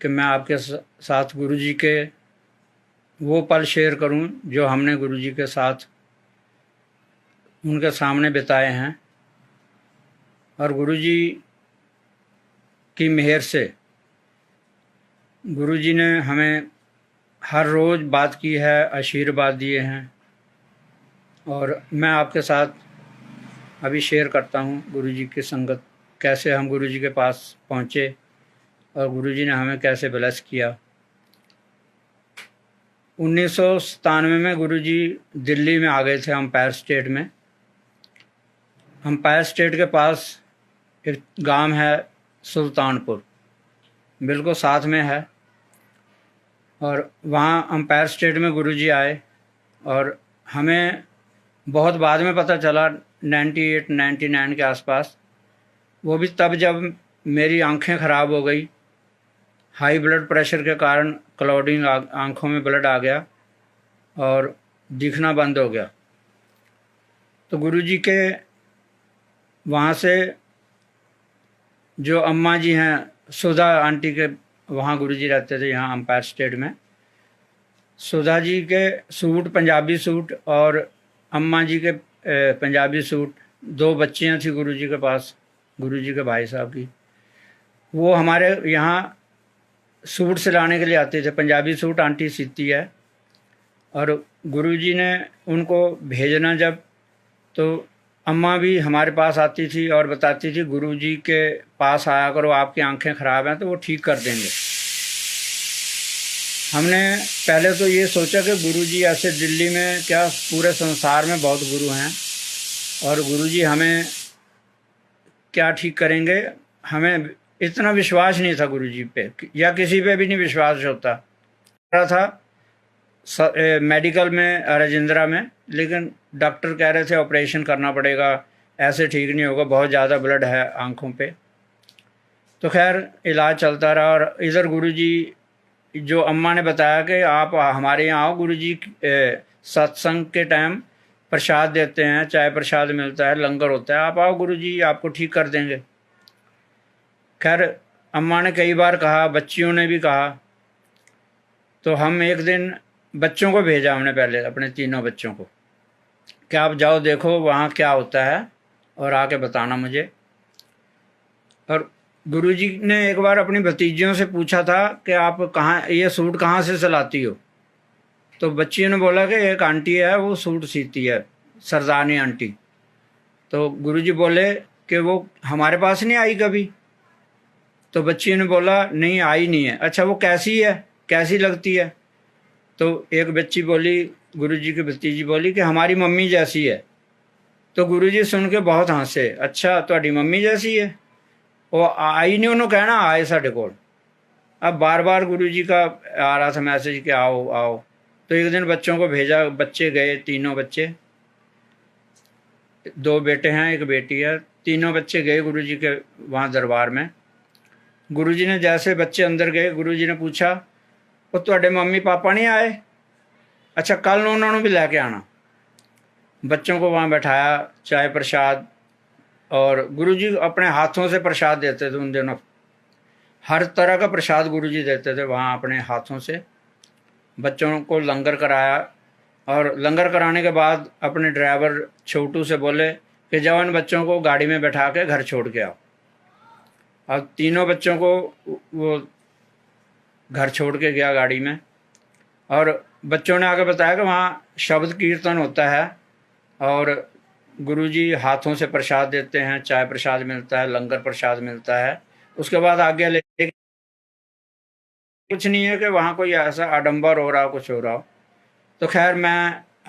कि मैं आपके साथ गुरुजी के वो पल शेयर करूं जो हमने गुरुजी के साथ उनके सामने बिताए हैं। और गुरुजी की मेहर से गुरुजी ने हमें हर रोज़ बात की है, आशीर्वाद दिए हैं। और मैं आपके साथ अभी शेयर करता हूँ गुरुजी की संगत, कैसे हम गुरुजी के पास पहुँचे और गुरुजी ने हमें कैसे ब्लेस किया। 1997 में गुरुजी दिल्ली में आ गए थे, एम्पायर स्टेट में। एम्पायर स्टेट के पास एक गांव है सुल्तानपुर, बिल्कुल साथ में है। और वहाँ एम्पायर स्टेट में गुरुजी आए और हमें बहुत बाद में पता चला, 98-99 के आसपास, वो भी तब जब मेरी आंखें ख़राब हो गई। हाई ब्लड प्रेशर के कारण क्लाउडिंग आंखों में ब्लड आ गया और दिखना बंद हो गया। तो गुरुजी के वहाँ से जो अम्मा जी हैं, सुधा आंटी के वहाँ गुरुजी रहते थे, यहाँ एम्पायर स्टेट में। सुधा जी के सूट, पंजाबी सूट, और अम्मा जी के पंजाबी सूट, 2 बच्चियाँ थी गुरुजी के पास, गुरुजी के भाई साहब की। वो हमारे यहाँ सूट सिलाने के लिए आते थे। पंजाबी सूट आंटी सीती है। और गुरुजी ने उनको भेजना जब, तो अम्मा भी हमारे पास आती थी और बताती थी गुरुजी के पास आया करो, आपकी आंखें ख़राब हैं तो वो ठीक कर देंगे। हमने पहले तो ये सोचा कि गुरुजी ऐसे दिल्ली में क्या पूरे संसार में बहुत गुरु हैं और गुरुजी हमें क्या ठीक करेंगे। हमें इतना विश्वास नहीं था गुरुजी पे, या किसी पे भी नहीं विश्वास होता था। मेडिकल में राजेंद्रा में, लेकिन डॉक्टर कह रहे थे ऑपरेशन करना पड़ेगा, ऐसे ठीक नहीं होगा, बहुत ज़्यादा ब्लड है आंखों पे। तो खैर इलाज चलता रहा। और इधर गुरुजी, जो अम्मा ने बताया कि आप हमारे यहाँ आओ, गुरुजी सत्संग के टाइम प्रसाद देते हैं, चाय प्रसाद मिलता है, लंगर होता है, आप आओ, गुरुजी आपको ठीक कर देंगे। खैर अम्मा ने कई बार कहा, बच्चियों ने भी कहा। तो हम एक दिन बच्चों को भेजा, हमने पहले अपने तीनों बच्चों को, कि आप जाओ देखो वहाँ क्या होता है और आके बताना मुझे। और गुरुजी ने एक बार अपनी भतीजियों से पूछा था कि आप कहाँ, ये सूट कहाँ से सिलाती हो। तो बच्चियों ने बोला कि एक आंटी है वो सूट सीती है, सरदारनी आंटी। तो गुरुजी बोले कि वो हमारे पास नहीं आई कभी। तो बच्चियों ने बोला नहीं आई नहीं है। अच्छा वो कैसी है, कैसी लगती है। तो एक बच्ची बोली, गुरुजी की भतीजी बोली कि हमारी मम्मी जैसी है। तो गुरुजी सुन के बहुत हंसे, अच्छा ਤੁਹਾਡੀ मम्मी जैसी है। वो आई नहीं, उन्होंने कहना आए साढ़े कोल। अब बार बार गुरुजी का आ रहा था मैसेज कि आओ आओ। तो एक दिन बच्चों को भेजा, बच्चे गए, तीनों बच्चे, 2 बेटे हैं एक बेटी है, तीनों बच्चे गए गुरुजी के वहाँ दरबार में। गुरुजी ने जैसे बच्चे अंदर गए, गुरुजी ने पूछा वो ਤੁਹਾਡੇ मम्मी पापा नहीं आए। अच्छा कल उन्होंने भी लैके आना। बच्चों को वहाँ बैठाया, चाय प्रसाद, और गुरुजी अपने हाथों से प्रसाद देते थे उन दिनों। हर तरह का प्रसाद गुरुजी देते थे वहाँ अपने हाथों से। बच्चों को लंगर कराया और लंगर कराने के बाद अपने ड्राइवर छोटू से बोले कि जाओ इन बच्चों को गाड़ी में बैठा के घर छोड़ के आओ। और तीनों बच्चों को वो घर छोड़ के गया गाड़ी में। और बच्चों ने आगे बताया कि वहाँ शब्द कीर्तन होता है और गुरुजी हाथों से प्रसाद देते हैं, चाय प्रसाद मिलता है, लंगर प्रसाद मिलता है। उसके बाद आगे ले कुछ नहीं है कि वहाँ कोई ऐसा आडंबर हो रहा हो, कुछ हो रहा हो। तो खैर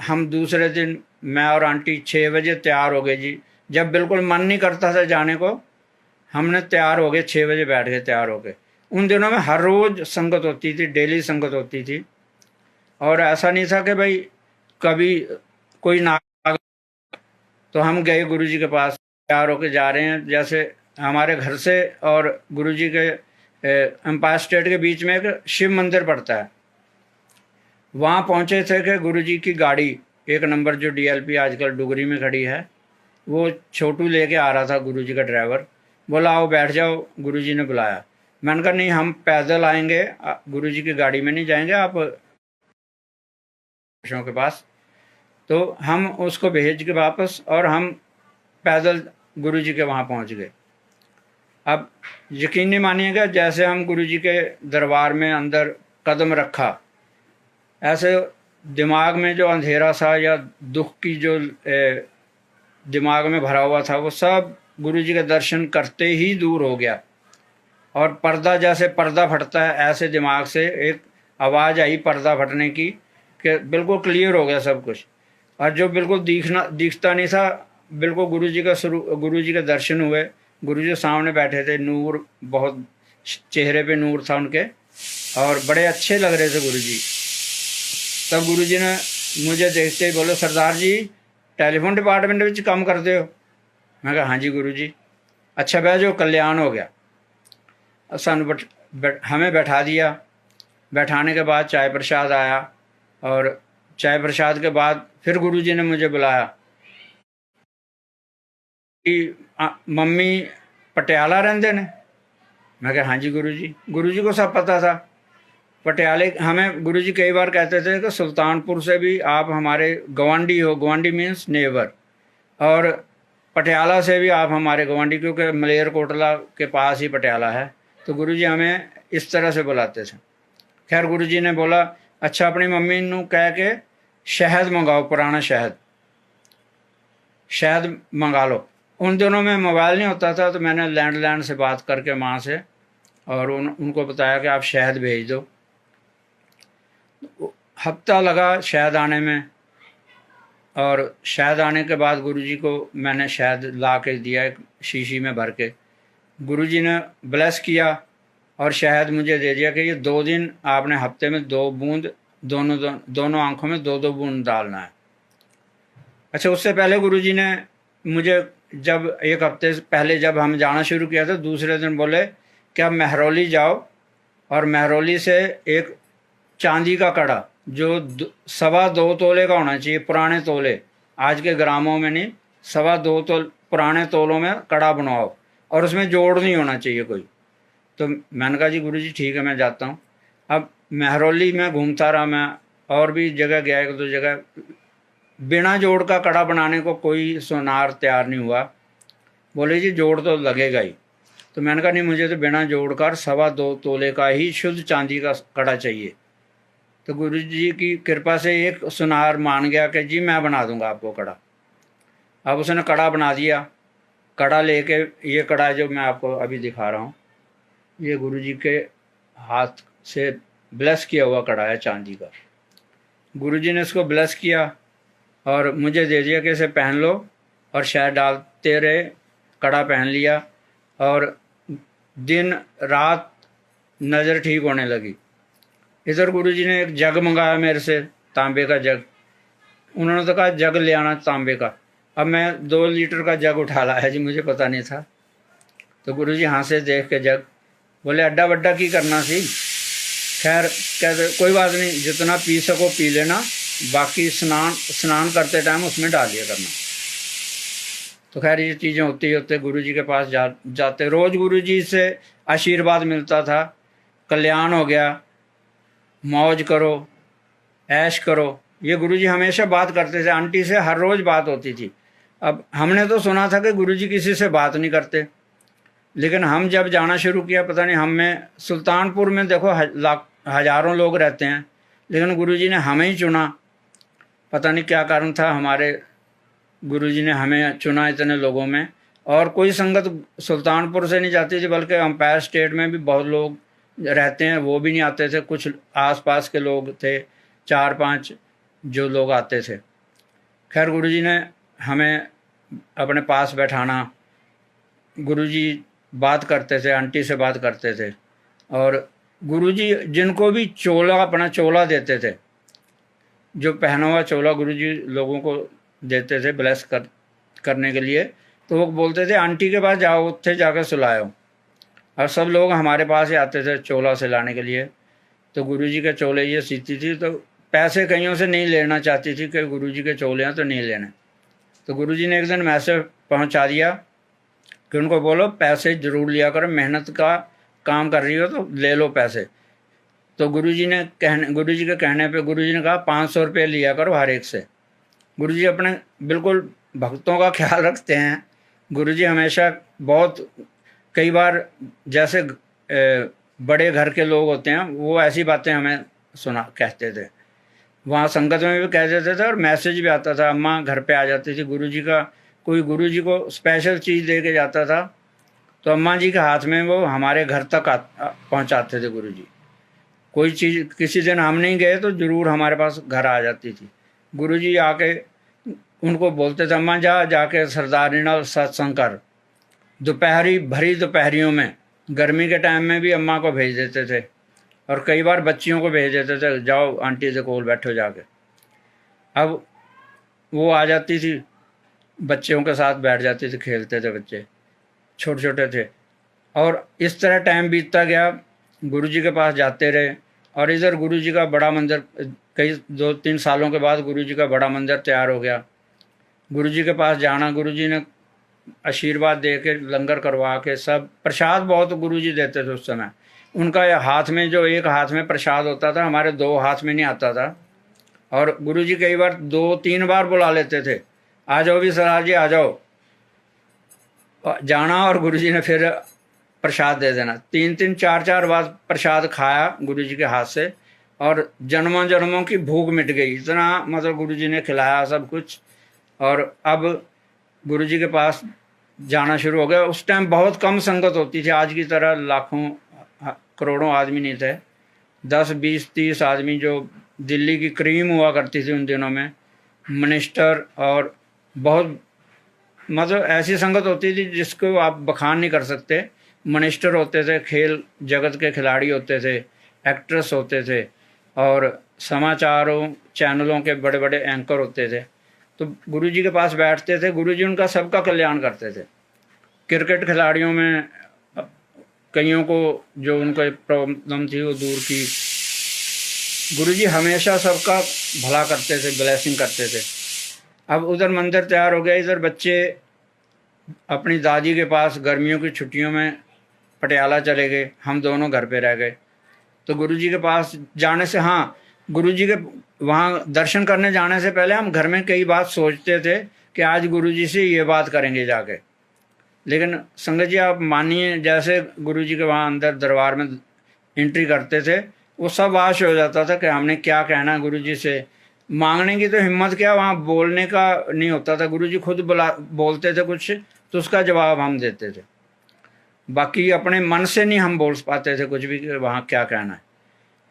हम दूसरे दिन मैं और आंटी 6 बजे तैयार हो गए जी। जब बिल्कुल मन नहीं करता था जाने को, हमने तैयार हो गए, 6 बजे बैठ गए तैयार हो गए। उन दिनों में हर रोज़ संगत होती थी, डेली संगत होती थी। और ऐसा नहीं था कि भाई कभी कोई ना। तो हम गए गुरुजी के पास, तैयार होके जा रहे हैं। जैसे हमारे घर से और गुरुजी के एम्पायर स्टेट के बीच में एक शिव मंदिर पड़ता है। वहाँ पहुँचे थे कि गुरुजी की गाड़ी 1 नंबर जो DLP आजकल डुगरी में खड़ी है, वो छोटू लेके आ रहा था, गुरुजी का ड्राइवर। बोला आओ बैठ जाओ, गुरुजी ने बुलाया। मैंने कहा नहीं, हम पैदल आएंगे, गुरुजी की गाड़ी में नहीं जाएंगे आप के पास। तो हम उसको भेज के वापस, और हम पैदल गुरुजी के वहाँ पहुँच गए। अब यकीन नहीं मानिएगा, जैसे हम गुरुजी के दरबार में अंदर कदम रखा, ऐसे दिमाग में जो अंधेरा सा या दुख की जो दिमाग में भरा हुआ था, वो सब गुरुजी के दर्शन करते ही दूर हो गया। और पर्दा, जैसे पर्दा फटता है, ऐसे दिमाग से एक आवाज़ आई पर्दा फटने की, कि बिल्कुल क्लियर हो गया सब कुछ। और जो बिल्कुल दिखता नहीं था, बिल्कुल गुरुजी के दर्शन हुए। गुरुजी सामने बैठे थे, नूर बहुत चेहरे पे नूर था उनके, और बड़े अच्छे लग रहे थे गुरुजी। तब गुरुजी ने मुझे देखते ही बोले, सरदार जी टेलीफोन डिपार्टमेंट में काम करते हो? मैं कहा हाँ जी गुरुजी। अच्छा बह जो, कल्याण हो गया। सानू हमें बैठा दिया। बैठाने के बाद चाय प्रसाद आया, और चाय प्रसाद के बाद फिर गुरुजी ने मुझे बुलाया कि मम्मी पटियाला रहंदे ने? मैं कहा हाँ जी गुरुजी। गुरुजी को सब पता था। पटियाले, हमें गुरुजी कई बार कहते थे कि सुल्तानपुर से भी आप हमारे गवांडी हो, गवांडी मीन्स नेबर, और पटियाला से भी आप हमारे गवांडी, क्योंकि मलेरकोटला के पास ही पटियाला है। तो गुरुजी हमें इस तरह से बुलाते थे। खैर गुरुजी ने बोला, अच्छा अपनी मम्मी नू कह के शहद मंगाओ, पुराना शहद मंगा लो। उन दिनों में मोबाइल नहीं होता था, तो मैंने लैंडलाइन से बात करके माँ से, और उनको बताया कि आप शहद भेज दो। हफ्ता लगा शहद आने में, और शहद आने के बाद गुरुजी को मैंने शहद ला के दिया एक शीशी में भर के। गुरुजी ने ब्लेस किया और शहद मुझे दे दिया कि ये 2 दिन आपने हफ्ते में 2 बूंद दोनों आंखों में 2-2 बूंद डालना है। अच्छा, उससे पहले गुरुजी ने मुझे, जब एक हफ्ते पहले जब हम जाना शुरू किया था, दूसरे दिन बोले कि आप महरौली जाओ, और महरौली से एक चांदी का कड़ा जो 2.25 तोले का होना चाहिए, पुराने तोले, आज के ग्रामों में नहीं, 2.25 पुराने तोलों में कड़ा बनवाओ, और उसमें जोड़ नहीं होना चाहिए कोई। तो मैंने कहा जी गुरुजी ठीक है, मैं जाता हूँ। अब महरौली में घूमता रहा मैं, और भी जगह गया, 1-2 जगह। बिना जोड़ का कड़ा बनाने को कोई सोनार तैयार नहीं हुआ। बोले जी जोड़ तो लगेगा ही। तो मैंने कहा नहीं, मुझे तो बिना जोड़ कर 2.25 तोले का ही शुद्ध चांदी का कड़ा चाहिए। तो गुरुजी की कृपा से एक सुनार मान गया कि जी मैं बना दूंगा आपको कड़ा। अब उसने कड़ा बना दिया। कड़ा लेके, ये कड़ा जो मैं आपको अभी दिखा रहा हूँ, ये गुरुजी के हाथ से ब्लेस किया हुआ कड़ा है चांदी का। गुरुजी ने इसको ब्लेस किया और मुझे दे दिया कि इसे पहन लो, और शहद डालते रहे। कड़ा पहन लिया, और दिन रात नज़र ठीक होने लगी। इधर गुरुजी ने एक जग मंगाया मेरे से, तांबे का जग। उन्होंने तो कहा जग ले आना तांबे का। अब मैं 2 लीटर का जग उठा लाया जी, मुझे पता नहीं था। तो गुरुजी हाँ से देख के जग, बोले अड्डा वड्डा की करना सी। खैर कहते कोई बात नहीं, जितना पी सको पी लेना, बाकी स्नान करते टाइम उसमें डाल दिया करना। तो खैर ये चीज़ें होते होते गुरुजी के पास जाते, रोज़ गुरुजी से आशीर्वाद मिलता था, कल्याण हो गया, मौज करो, ऐश करो, ये गुरुजी हमेशा बात करते थे। आंटी से हर रोज़ बात होती थी। अब हमने तो सुना था कि गुरुजी किसी से बात नहीं करते, लेकिन हम जब जाना शुरू किया, पता नहीं हमें, सुल्तानपुर में देखो हज़ारों लोग रहते हैं, लेकिन गुरुजी ने हमें ही चुना। पता नहीं क्या कारण था, हमारे गुरुजी ने हमें चुना इतने लोगों में। और कोई संगत सुल्तानपुर से नहीं जाती थी, बल्कि एम्पायर स्टेट में भी बहुत लोग रहते हैं, वो भी नहीं आते थे। कुछ आसपास के लोग थे, 4-5 जो लोग आते थे। खैर गुरुजी ने हमें अपने पास बैठाना, गुरुजी बात करते थे, आंटी से बात करते थे। और गुरुजी जिनको भी चोला, अपना चोला देते थे, जो पहना हुआ चोला गुरुजी लोगों को देते थे ब्लेस करने के लिए, तो वो बोलते थे आंटी के पास जाओ, उत्थे जाकर सुलाओ। और सब लोग हमारे पास ही आते थे चोला सिलाने के लिए। तो गुरुजी के चोले ये सीती थी, तो पैसे कईयों से नहीं लेना चाहती थी कि गुरुजी के चोले हैं तो नहीं लेने। तो गुरुजी ने एक दिन मैसेज पहुंचा दिया कि उनको बोलो पैसे ज़रूर लिया करो, मेहनत का काम कर रही हो तो ले लो पैसे। तो गुरु जी के कहने पे गुरु जी ने कहा 500 रुपये लिया करो हर एक से। गुरु जी अपने बिल्कुल भक्तों का ख्याल रखते हैं। गुरु जी हमेशा बहुत, कई बार जैसे बड़े घर के लोग होते हैं वो ऐसी बातें हमें कहते थे, वहाँ संगत में भी कह देते थे और मैसेज भी आता था। अम्मा घर पे आ जाती थी, गुरु जी का कोई गुरु जी को स्पेशल चीज़ दे के जाता था तो अम्मा जी के हाथ में वो हमारे घर तक पहुँचाते थे गुरु जी। कोई चीज़ किसी दिन हम नहीं गए तो ज़रूर हमारे पास घर आ जाती थी। गुरु जी आके उनको बोलते थे, अम्मा जाके सरदारी नाल सत्संग कर। दोपहरी भरी दोपहरियों में, गर्मी के टाइम में भी अम्मा को भेज देते थे और कई बार बच्चियों को भेज देते थे, जाओ आंटी से कोल बैठो जाके। अब वो आ जाती थी, बच्चों के साथ बैठ जाती थी, खेलते थे, बच्चे छोटे छोटे थे। और इस तरह टाइम बीतता गया, गुरु जी के पास जाते रहे। और इधर गुरु जी का बड़ा मंदिर, कई 2-3 सालों के बाद गुरु जी का बड़ा मंदिर तैयार हो गया। गुरु जी के पास जाना, गुरु जी ने आशीर्वाद दे के, लंगर करवा के, सब प्रसाद बहुत गुरु जी देते थे उस समय। उनका हाथ में जो एक हाथ में प्रसाद होता था, हमारे 2 हाथ में नहीं आता था। और गुरु जी कई बार 2-3 बार बुला लेते थे, आ जाओ भी सरदार जी आ जाओ, जाना और गुरु जी ने फिर प्रसाद दे देना। 3-3 4-4 बार प्रसाद खाया गुरु जी के हाथ से और जन्मों जन्मों की भूख मिट गई। इतना मतलब गुरु जी ने खिलाया सब कुछ। और अब गुरु जी के पास जाना शुरू हो गया। उस टाइम बहुत कम संगत होती थी, आज की तरह लाखों करोड़ों आदमी नहीं थे। 10, 20, 30 आदमी, जो दिल्ली की क्रीम हुआ करती थी उन दिनों में, मिनिस्टर और बहुत मतलब ऐसी संगत होती थी जिसको आप बखान नहीं कर सकते। मिनिस्टर होते थे, खेल जगत के खिलाड़ी होते थे, एक्ट्रेस होते थे और समाचारों चैनलों के बड़े बड़े एंकर होते थे। तो गुरु जी के पास बैठते थे, गुरु जी उनका सबका कल्याण करते थे। क्रिकेट खिलाड़ियों में कईयों को जो उनको प्रॉब्लम थी वो दूर की। गुरु जी हमेशा सबका भला करते थे, ब्लेसिंग करते थे। अब उधर मंदिर तैयार हो गया, इधर बच्चे अपनी दादी के पास गर्मियों की छुट्टियों में पटियाला चले गए, हम दोनों घर पे रह गए। तो गुरु जी के पास जाने से, हाँ, गुरु जी के वहाँ दर्शन करने जाने से पहले हम घर में कई बात सोचते थे कि आज गुरु जी से ये बात करेंगे जाके। लेकिन संगत जी आप मानिए, जैसे गुरु जी के वहाँ अंदर दरबार में एंट्री करते थे, वो सब वाश हो जाता था कि हमने क्या कहना है गुरु जी से। मांगने की तो हिम्मत क्या, वहाँ बोलने का नहीं होता था। गुरु जी खुद बोलते थे कुछ तो उसका जवाब हम देते थे। बाकी अपने मन से नहीं हम बोल पाते थे कुछ भी कि वहाँ क्या कहना है।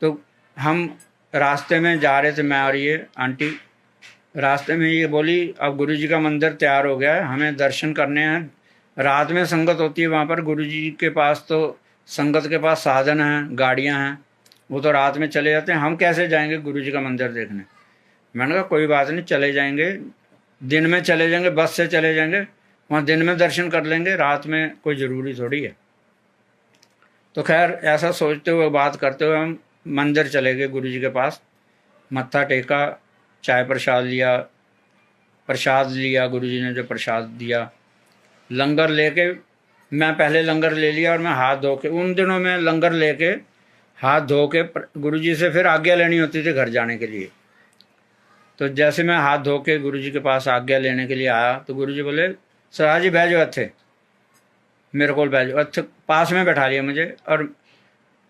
तो हम रास्ते में जा रहे थे, मैं और ये आंटी, रास्ते में ये बोली, अब गुरु जी का मंदिर तैयार हो गया है, हमें दर्शन करने हैं। रात में संगत होती है वहाँ पर। गुरु जी के पास तो संगत के पास साधन हैं, गाड़ियाँ हैं, वो तो रात में चले जाते हैं, हम कैसे जाएंगे गुरु जी का मंदिर देखने। मैंने कहा कोई बात नहीं, चले जाएंगे, दिन में चले जाएंगे, बस से चले जाएंगे, वहाँ दिन में दर्शन कर लेंगे, रात में कोई ज़रूरी थोड़ी है। तो खैर ऐसा सोचते हुए, बात करते हुए हम मंदिर चले गए गुरु जी के पास। मत्था टेका, चाय प्रसाद लिया गुरु जी ने जो प्रसाद दिया। लंगर लेके, मैं पहले लंगर ले लिया और मैं हाथ धो के, उन दिनों में लंगर लेके हाथ धो के गुरु जी से फिर आज्ञा लेनी होती थी घर जाने के लिए। तो जैसे मैं हाथ धो के गुरु जी के पास आज्ञा लेने के लिए आया तो गुरु जी बोले, सरदार जी बह जाओ अच्छे, मेरे को बह जाओ। अच्छा, पास में बैठा लिया मुझे। और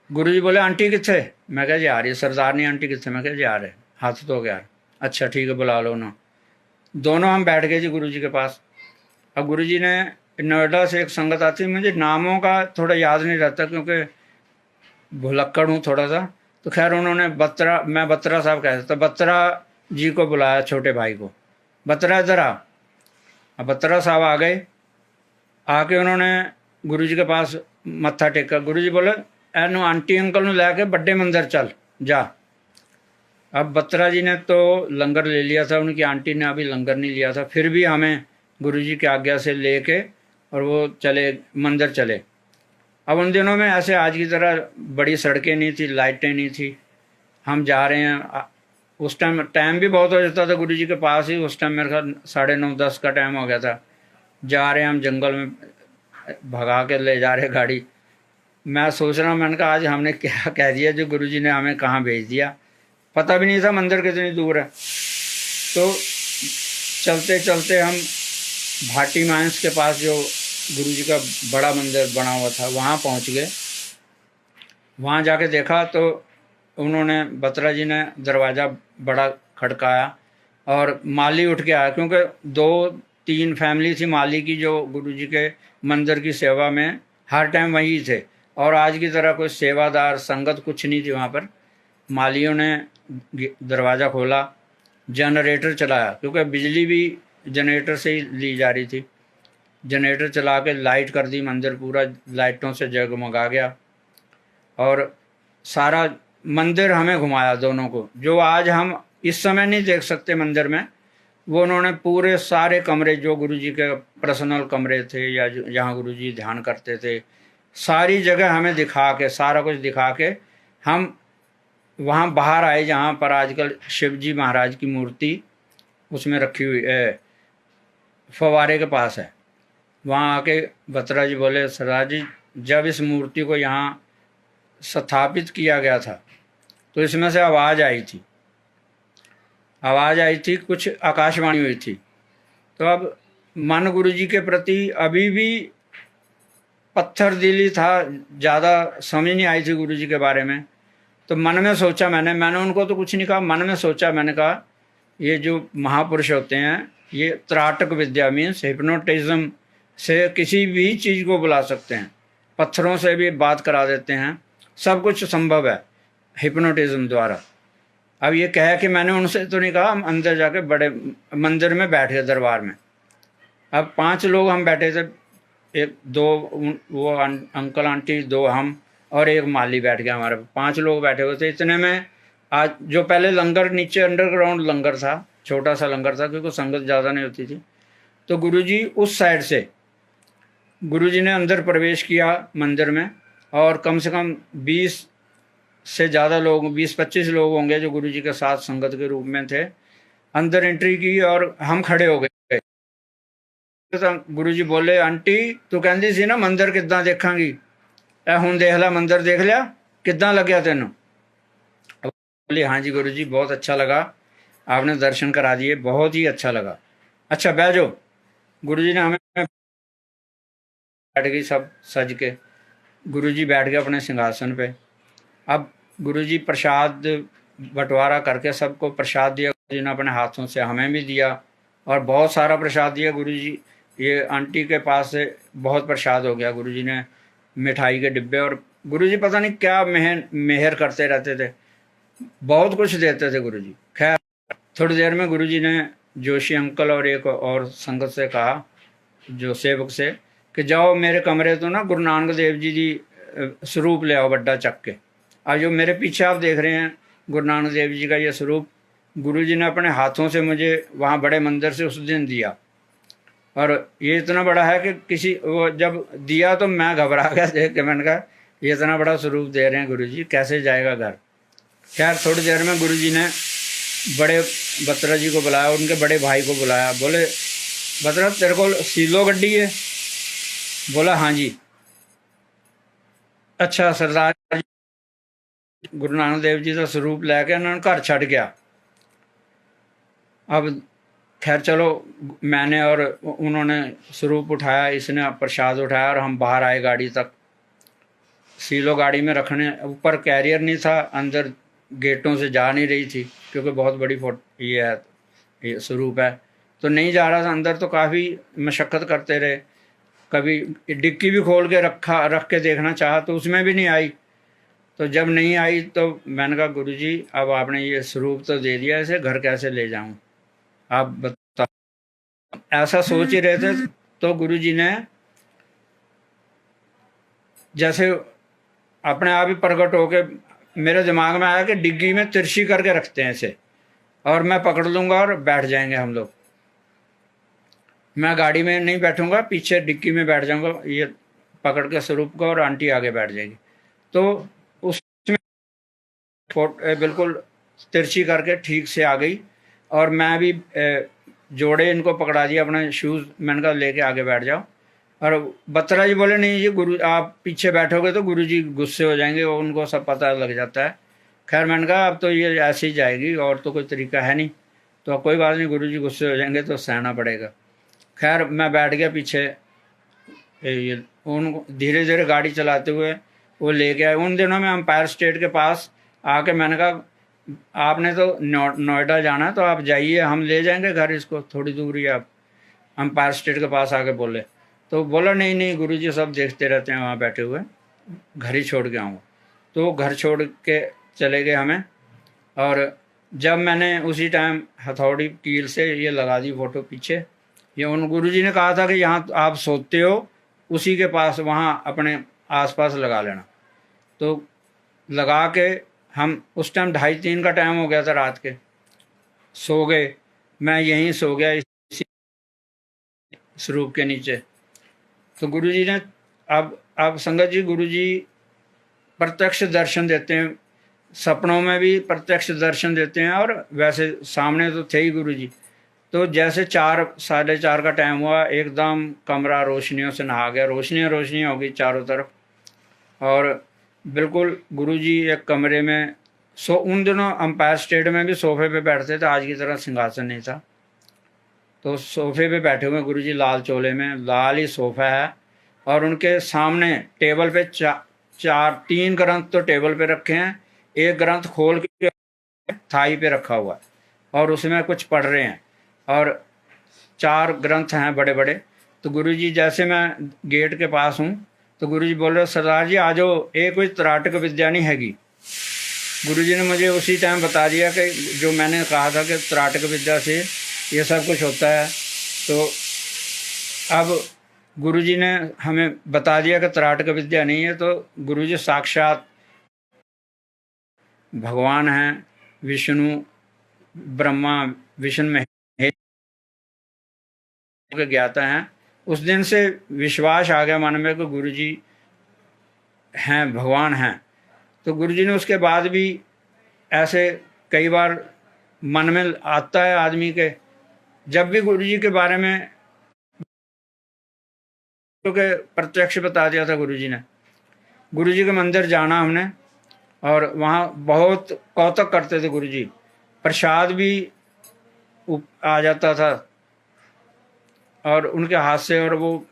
गुरु जी बोले आंटी कितने, मैं कहा जी आ रही है। सरदार नहीं आंटी कितने, मैं कहा जी आ रहे, हाथ धो के आ रहे। अच्छा ठीक है, बुला लो ना। दोनों हम बैठ गए जी गुरु जी के पास। अब गुरु जी ने, नोएडा से एक संगत आती, मुझे नामों का थोड़ा याद नहीं रहता क्योंकि भुलक्कड़ हूँ थोड़ा सा। तो खैर उन्होंने मैं बत्रा साहब कहता, तो बत्रा जी को बुलाया, छोटे भाई को, बत्रा इधर आ। अब बत्रा साहब आ गए, आके उन्होंने गुरु जी के पास मत्था टेका। गुरु जी बोले एनू आंटी अंकल नू लैके बड़े मंदिर चल जा। अब बत्रा जी ने तो लंगर ले लिया था, उनकी आंटी ने अभी लंगर नहीं लिया था, फिर भी हमें गुरु जी की आज्ञा से लेके और वो चले, मंदिर चले। अब उन दिनों में ऐसे आज की तरह बड़ी सड़कें नहीं थी, लाइटें नहीं थी, हम जा रहे हैं। उस टाइम भी बहुत हो जाता था गुरु जी के पास ही। उस टाइम मेरे ख्याल 9:30-10 का टाइम हो गया था। जा रहे हैं हम, जंगल में भगा के ले जा रहे गाड़ी। मैं सोच रहा हूँ, मैंने कहा आज हमने क्या कह दिया जो गुरुजी ने हमें कहाँ भेज दिया। पता भी नहीं था मंदिर कितनी दूर है। तो चलते चलते हम भाटी माइंस के पास जो गुरुजी का बड़ा मंदिर बना हुआ था वहाँ पहुँच गए। वहाँ जाके देखा तो उन्होंने, बत्रा जी ने दरवाज़ा बड़ा खड़काया और माली उठ के आया, क्योंकि 2-3 फैमिली थी माली की जो गुरुजी के मंदिर की सेवा में हर टाइम वहीं थे, और आज की तरह कोई सेवादार संगत कुछ नहीं थी वहाँ पर। मालियों ने दरवाज़ा खोला, जनरेटर चलाया, क्योंकि बिजली भी जनरेटर से ही ली जा रही थी। जनरेटर चला के लाइट कर दी, मंदिर पूरा लाइटों से जगमगा गया, और सारा मंदिर हमें घुमाया दोनों को। जो आज हम इस समय नहीं देख सकते मंदिर में, वो उन्होंने पूरे सारे कमरे जो गुरुजी के पर्सनल कमरे थे या जहाँ गुरुजी ध्यान करते थे, सारी जगह हमें दिखा के, सारा कुछ दिखा के हम वहाँ बाहर आए, जहाँ पर आजकल शिवजी महाराज की मूर्ति उसमें रखी हुई है, फवारे के पास है। वहाँ आके बत्रा जी बोले, सरदार जी जब इस मूर्ति को यहाँ स्थापित किया गया था तो इसमें से आवाज़ आई थी, कुछ आकाशवाणी हुई थी। तो अब मन गुरुजी के प्रति अभी भी पत्थर दिली था, ज़्यादा समझ नहीं आई थी गुरुजी के बारे में। तो मन में सोचा मैंने उनको तो कुछ नहीं कहा, मन में सोचा, मैंने कहा ये जो महापुरुष होते हैं ये त्राटक विद्या मीन्स हिप्नोटिज्म से किसी भी चीज़ को बुला सकते हैं, पत्थरों से भी बात करा देते हैं, सब कुछ संभव है हिप्नोटिज्म द्वारा। अब ये कह कि मैंने उनसे तो नहीं कहा, हम अंदर जाके बड़े मंदिर में बैठ गए दरबार में। अब 5 लोग हम बैठे थे, 1-2 वो अंकल आंटी, 2 हम और 1 माली बैठ गया, हमारे 5 लोग बैठे हुए थे। इतने में आज जो पहले लंगर नीचे अंडरग्राउंड लंगर था, छोटा सा लंगर था क्योंकि संगत ज़्यादा नहीं होती थी, तो गुरुजी उस साइड से गुरुजी ने अंदर प्रवेश किया मंदिर में, और कम से कम 20 से ज़्यादा लोग, 20-25 लोग होंगे जो गुरुजी के साथ संगत के रूप में थे, अंदर एंट्री की और हम खड़े हो गए। तो गुरुजी बोले, आंटी तू कहती सी ना मंदिर किद्दां देखांगी, ए हुण देख ला मंदिर, देख लिया किद्दां लग्या तैनूं? बोले हाँ जी गुरुजी बहुत अच्छा लगा, आपने दर्शन करा दिए, बहुत ही अच्छा लगा। अच्छा बैठ जाओ। गुरुजी ने हमें बैठ गई सब सज के, गुरुजी बैठ गए अपने सिंहासन पे। अब गुरुजी प्रसाद बंटवारा करके सबको प्रसाद दिया, गुरुजी ने अपने हाथों से हमें भी दिया, और बहुत सारा प्रसाद दिया गुरुजी। ये आंटी के पास से बहुत प्रसाद हो गया, गुरुजी ने मिठाई के डिब्बे, और गुरुजी पता नहीं क्या मेहर करते रहते थे, बहुत कुछ देते थे गुरुजी। खैर थोड़ी देर में गुरुजी ने जोशी अंकल और एक और संगत से कहा, जो सेवक से, कि जाओ मेरे कमरे तो ना गुरु नानक देव जी स्वरूप ले आओ बड्डा चक के। आज जो मेरे पीछे आप देख रहे हैं गुरु नानक देव जी का ये स्वरूप गुरुजी ने अपने हाथों से मुझे वहाँ बड़े मंदिर से उस दिन दिया, और ये इतना बड़ा है कि किसी वो जब दिया तो मैं घबरा गया देख के, मैंने कहा ये इतना बड़ा स्वरूप दे रहे हैं गुरुजी, कैसे जाएगा घर। खैर थोड़ी देर में गुरुजी ने बड़े बत्रा जी को बुलाया, उनके बड़े भाई को बुलाया, बोले बत्रा तेरे को सीलो गड्डी है? बोला हाँ जी। अच्छा सरदार गुरु नानक देव जी का स्वरूप लैके उन्होंने घर छड़ गया। अब खैर चलो, मैंने और उन्होंने स्वरूप उठाया, इसने प्रसाद उठाया, और हम बाहर आए गाड़ी तक। सीलो गाड़ी में रखने, ऊपर कैरियर नहीं था, अंदर गेटों से जा नहीं रही थी क्योंकि बहुत बड़ी ये है, ये स्वरूप है, तो नहीं जा रहा था अंदर। तो काफ़ी मशक्क़त करते रहे, कभी डिक्की भी खोल के रख के देखना चाहा तो उसमें भी नहीं आई। तो जब नहीं आई तो मैंने कहा गुरुजी अब आपने ये स्वरूप तो दे दिया, इसे घर कैसे ले जाऊं, आप बताओ। ऐसा सोच ही रहे थे तो गुरुजी ने जैसे अपने आप ही प्रकट होके मेरे दिमाग में आया कि डिग्गी में तिरछी करके रखते हैं इसे, और मैं पकड़ लूँगा और बैठ जाएंगे हम लोग। मैं गाड़ी में नहीं बैठूंगा, पीछे डिक्की में बैठ जाऊंगा, ये पकड़ के स्वरूप को, और आंटी आगे बैठ जाएगी। तो उसमें बिल्कुल तिरछी करके ठीक से आ गई, और मैं भी जोड़े इनको पकड़ा दिया अपने शूज़, मैंने कहा लेके आगे बैठ जाओ। और बत्रा जी बोले नहीं जी, गुरु आप पीछे बैठोगे तो गुरु जी गुस्से हो जाएंगे, और उनको सब पता लग जाता है। खैर मैंने कहा अब तो ये ऐसे ही जाएगी, और तो कोई तरीका है नहीं, तो कोई बात नहीं, गुरु जी गुस्से हो जाएंगे तो सहना पड़ेगा। खैर मैं बैठ गया पीछे, ये उन धीरे धीरे गाड़ी चलाते हुए वो ले गया। उन दिनों में एम्पायर स्टेट के पास आके मैंने कहा आपने तो नोएडा जाना तो आप जाइए, हम ले जाएंगे घर, इसको थोड़ी दूर ही आप। एम्पायर स्टेट के पास आके बोले, तो बोला नहीं नहीं गुरुजी सब देखते रहते हैं वहाँ बैठे हुए, घर ही छोड़ के आऊँगा। तो घर छोड़ के चले गए हमें। और जब मैंने उसी टाइम हथौड़ी कील से ये लगा दी फ़ोटो पीछे, ये उन गुरुजी ने कहा था कि यहाँ आप सोते हो उसी के पास, वहाँ अपने आसपास लगा लेना। तो लगा के हम उस टाइम 2:30-3 का टाइम हो गया था रात के, सो गए। मैं यहीं सो गया इसी स्वरूप के नीचे। तो गुरुजी ने अब संगत जी, गुरुजी प्रत्यक्ष दर्शन देते हैं, सपनों में भी प्रत्यक्ष दर्शन देते हैं, और वैसे सामने तो थे ही गुरुजी। तो जैसे 4, 4:30 का टाइम हुआ, एकदम कमरा रोशनियों से नहा गया, रोशनियाँ हो गई चारों तरफ। और बिल्कुल गुरुजी एक कमरे में उन दिनों एम्पायर स्टेट में भी सोफे पे बैठते थे, आज की तरह सिंहासन नहीं था। तो सोफे पे बैठे हुए गुरुजी, लाल चोले में, लाल ही सोफा है, और उनके सामने टेबल पे 3 ग्रंथ तो टेबल पे रखे हैं, एक ग्रंथ खोल के थाई पे रखा हुआ है, और उसमें कुछ पढ़ रहे हैं, और 4 ग्रंथ हैं बड़े बड़े। तो गुरुजी जैसे मैं गेट के पास हूँ तो गुरुजी बोल रहे सरदार जी आ जाओ, एक कोई त्राटक विद्या नहीं हैगी। गुरुजी ने मुझे उसी टाइम बता दिया कि जो मैंने कहा था कि त्राटक विद्या से ये सब कुछ होता है। तो अब गुरुजी ने हमें बता दिया कि त्राटक विद्या नहीं है। तो गुरुजी साक्षात भगवान हैं, विष्णु ब्रह्मा विष्णु महेश के ज्ञाता हैं। उस दिन से विश्वास आ गया मन में कि गुरुजी हैं, भगवान हैं। तो गुरुजी ने उसके बाद भी ऐसे कई बार मन में आता है आदमी के, जब भी गुरुजी के बारे में, क्योंकि प्रत्यक्ष बता दिया था गुरुजी ने। गुरुजी के मंदिर जाना हमने, और वहाँ बहुत कौतक करते थे गुरुजी, प्रसाद भी आ जाता था और उनके हाथ से, और वो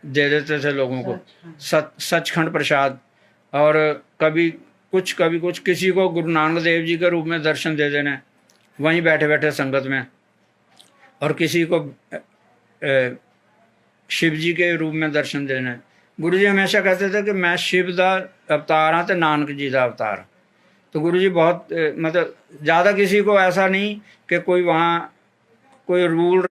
दे देते थे लोगों को सचखंड प्रसाद। और कभी कुछ किसी को गुरु नानक देव जी के रूप में दर्शन दे देने वहीं बैठे बैठे संगत में, और किसी को शिव जी के रूप में दर्शन देने। गुरु जी हमेशा कहते थे कि मैं शिव दा अवतार हाँ तो नानक जी का अवतार। तो गुरु जी बहुत मतलब ज़्यादा किसी को ऐसा नहीं कि कोई वहाँ कोई रूल,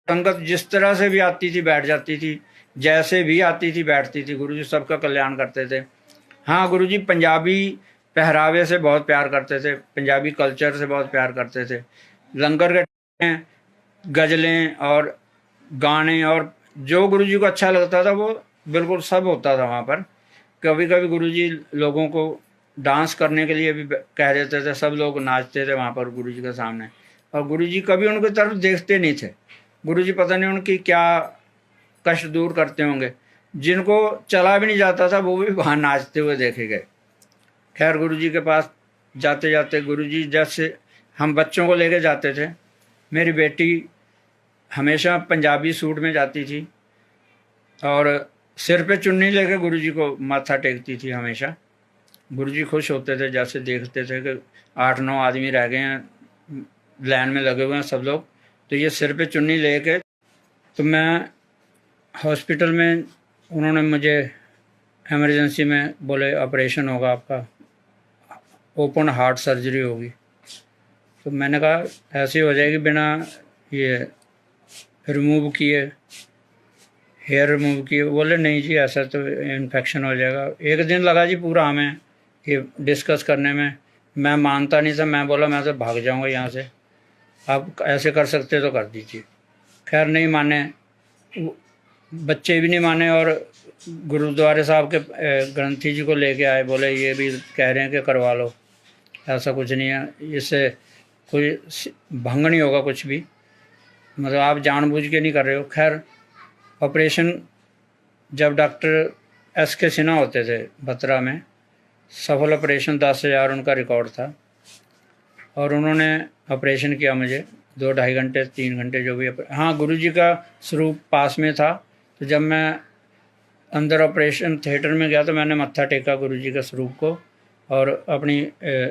संगत जिस तरह से भी आती थी बैठ जाती थी, जैसे भी आती थी बैठती थी। गुरुजी सबका कल्याण करते थे। हाँ, गुरुजी पंजाबी पहरावे से बहुत प्यार करते थे, पंजाबी कल्चर से बहुत प्यार करते थे। लंगर के गज़लें और गाने और जो गुरुजी को अच्छा लगता था वो बिल्कुल सब होता था वहाँ पर। कभी कभी गुरुजी लोगों को डांस करने के लिए भी कह देते थे, सब लोग नाचते थे वहाँ पर गुरुजी के सामने, और गुरुजी कभी उनकी तरफ देखते नहीं थे। गुरुजी पता नहीं उनकी क्या कष्ट दूर करते होंगे, जिनको चला भी नहीं जाता था वो भी वहाँ नाचते हुए देखे गए। खैर गुरुजी के पास जाते जाते गुरुजी जैसे हम बच्चों को लेके जाते थे, मेरी बेटी हमेशा पंजाबी सूट में जाती थी और सिर पे चुन्नी लेके गुरुजी को माथा टेकती थी हमेशा। गुरुजी खुश होते थे जैसे देखते थे कि 8-9 आदमी रह गए हैं, लाइन में लगे हुए हैं सब लोग, तो ये सिर पे चुन्नी लेके। तो मैं हॉस्पिटल में, उन्होंने मुझे इमरजेंसी में बोले ऑपरेशन होगा आपका, ओपन हार्ट सर्जरी होगी। तो मैंने कहा ऐसी हो जाएगी बिना ये रिमूव किए, हेयर रिमूव किए। बोले नहीं जी ऐसा तो इन्फेक्शन हो जाएगा। एक दिन लगा जी पूरा हमें ये डिस्कस करने में। मैं मानता नहीं था, मैं बोला मैं तो भाग जाऊंगा यहाँ से, आप ऐसे कर सकते तो कर दीजिए। खैर नहीं माने, बच्चे भी नहीं माने, और गुरुद्वारे साहब के ग्रंथी जी को लेके आए, बोले ये भी कह रहे हैं कि करवा लो, ऐसा कुछ नहीं है, इससे कोई भंग नहीं होगा कुछ भी, मतलब आप जानबूझ के नहीं कर रहे हो। खैर ऑपरेशन जब डॉक्टर SK सिन्हा होते थे बत्रा में, सफल ऑपरेशन 10,000 उनका रिकॉर्ड था, और उन्होंने ऑपरेशन किया मुझे 2-2.5 घंटे 3 घंटे जो भी। हाँ, गुरुजी का स्वरूप पास में था, तो जब मैं अंदर ऑपरेशन थिएटर में गया तो मैंने मत्था टेका गुरुजी के स्वरूप को और अपनी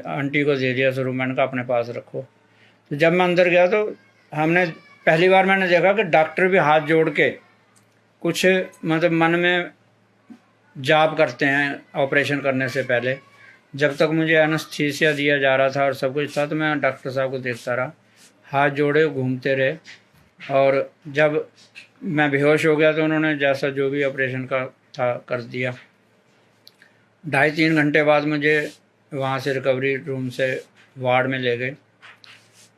आंटी को दे दिया स्वरूप। मैंने कहा अपने पास रखो। तो जब मैं अंदर गया तो हमने पहली बार मैंने देखा कि डॉक्टर भी हाथ जोड़ के कुछ मतलब मन में जाप करते हैं ऑपरेशन करने से पहले। जब तक मुझे एनेस्थीसिया दिया जा रहा था और सब कुछ था, तो मैं डॉक्टर साहब को देखता रहा, हाथ जोड़े घूमते रहे, और जब मैं बेहोश हो गया तो उन्होंने जैसा जो भी ऑपरेशन का था कर दिया। 2.5-3 घंटे बाद मुझे वहाँ से रिकवरी रूम से वार्ड में ले गए,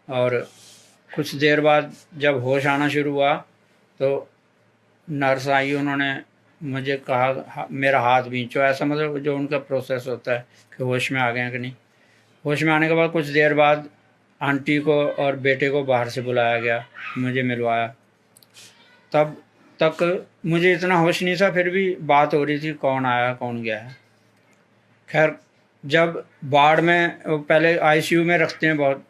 और कुछ देर बाद जब होश आना शुरू हुआ तो नर्स आई, उन्होंने मुझे कहा मेरा हाथ खींचो, ऐसा मतलब जो उनका प्रोसेस होता है कि होश में आ गए हैं कि नहीं। होश में आने के बाद कुछ देर बाद आंटी को और बेटे को बाहर से बुलाया गया, मुझे मिलवाया। तब तक मुझे इतना होश नहीं था, फिर भी बात हो रही थी कौन आया कौन गया है। खैर, जब वार्ड में पहले ICU में रखते हैं बहुत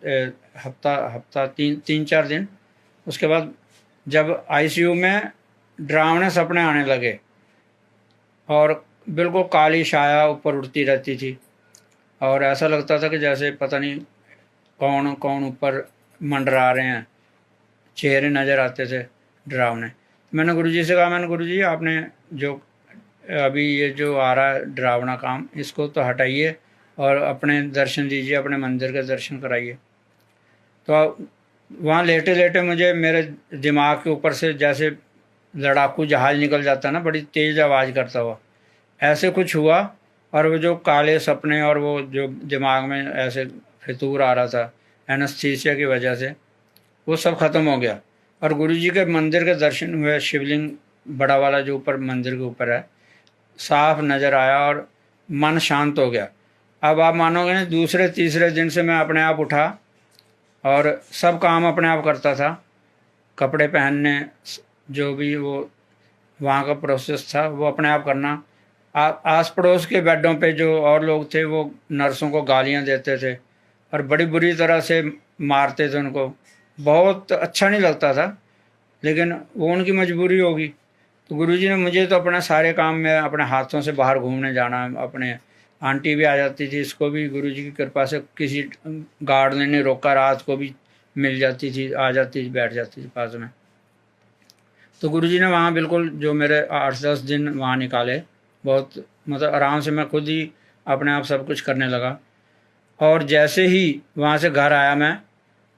हफ्ता 3-4 दिन, उसके बाद जब ICU में डरावने सपने आने लगे और बिल्कुल काली छाया ऊपर उड़ती रहती थी, और ऐसा लगता था कि जैसे पता नहीं कौन कौन ऊपर मंडरा रहे हैं, चेहरे नज़र आते थे डरावने। मैंने गुरुजी से कहा, मैंने गुरुजी आपने जो अभी ये जो आ रहा है डरावना काम, इसको तो हटाइए और अपने दर्शन दीजिए, अपने मंदिर के दर्शन कराइए। तो वहाँ लेटे लेटे मुझे मेरे दिमाग के ऊपर से जैसे लड़ाकू जहाज निकल जाता है ना, बड़ी तेज़ आवाज़ करता हुआ, ऐसे कुछ हुआ। और वो जो काले सपने और वो जो दिमाग में ऐसे फितूर आ रहा था एनेस्थीसिया की वजह से, वो सब ख़त्म हो गया। और गुरुजी के मंदिर के दर्शन हुए, शिवलिंग बड़ा वाला जो ऊपर मंदिर के ऊपर है, साफ नज़र आया और मन शांत हो गया। अब आप मानोगे नहीं, दूसरे तीसरे दिन से मैं अपने आप उठा और सब काम अपने आप करता था, कपड़े पहनने, जो भी वो वहाँ का प्रोसेस था वो अपने आप करना। आस पड़ोस के बेडों पे जो और लोग थे वो नर्सों को गालियाँ देते थे और बड़ी बुरी तरह से मारते थे उनको। बहुत अच्छा नहीं लगता था, लेकिन वो उनकी मजबूरी होगी। तो गुरुजी ने मुझे तो अपने सारे काम में अपने हाथों से बाहर घूमने जाना। अपने आंटी भी आ जाती थी, इसको भी गुरुजी की कृपा से किसी गार्ड ने नहीं रोका, रात को भी मिल जाती थी, आ जाती थी, बैठ जाती थी पास में। तो गुरुजी ने वहाँ बिल्कुल जो मेरे 8-10 दिन वहाँ निकाले, बहुत मतलब आराम से मैं खुद ही अपने आप सब कुछ करने लगा। और जैसे ही वहाँ से घर आया मैं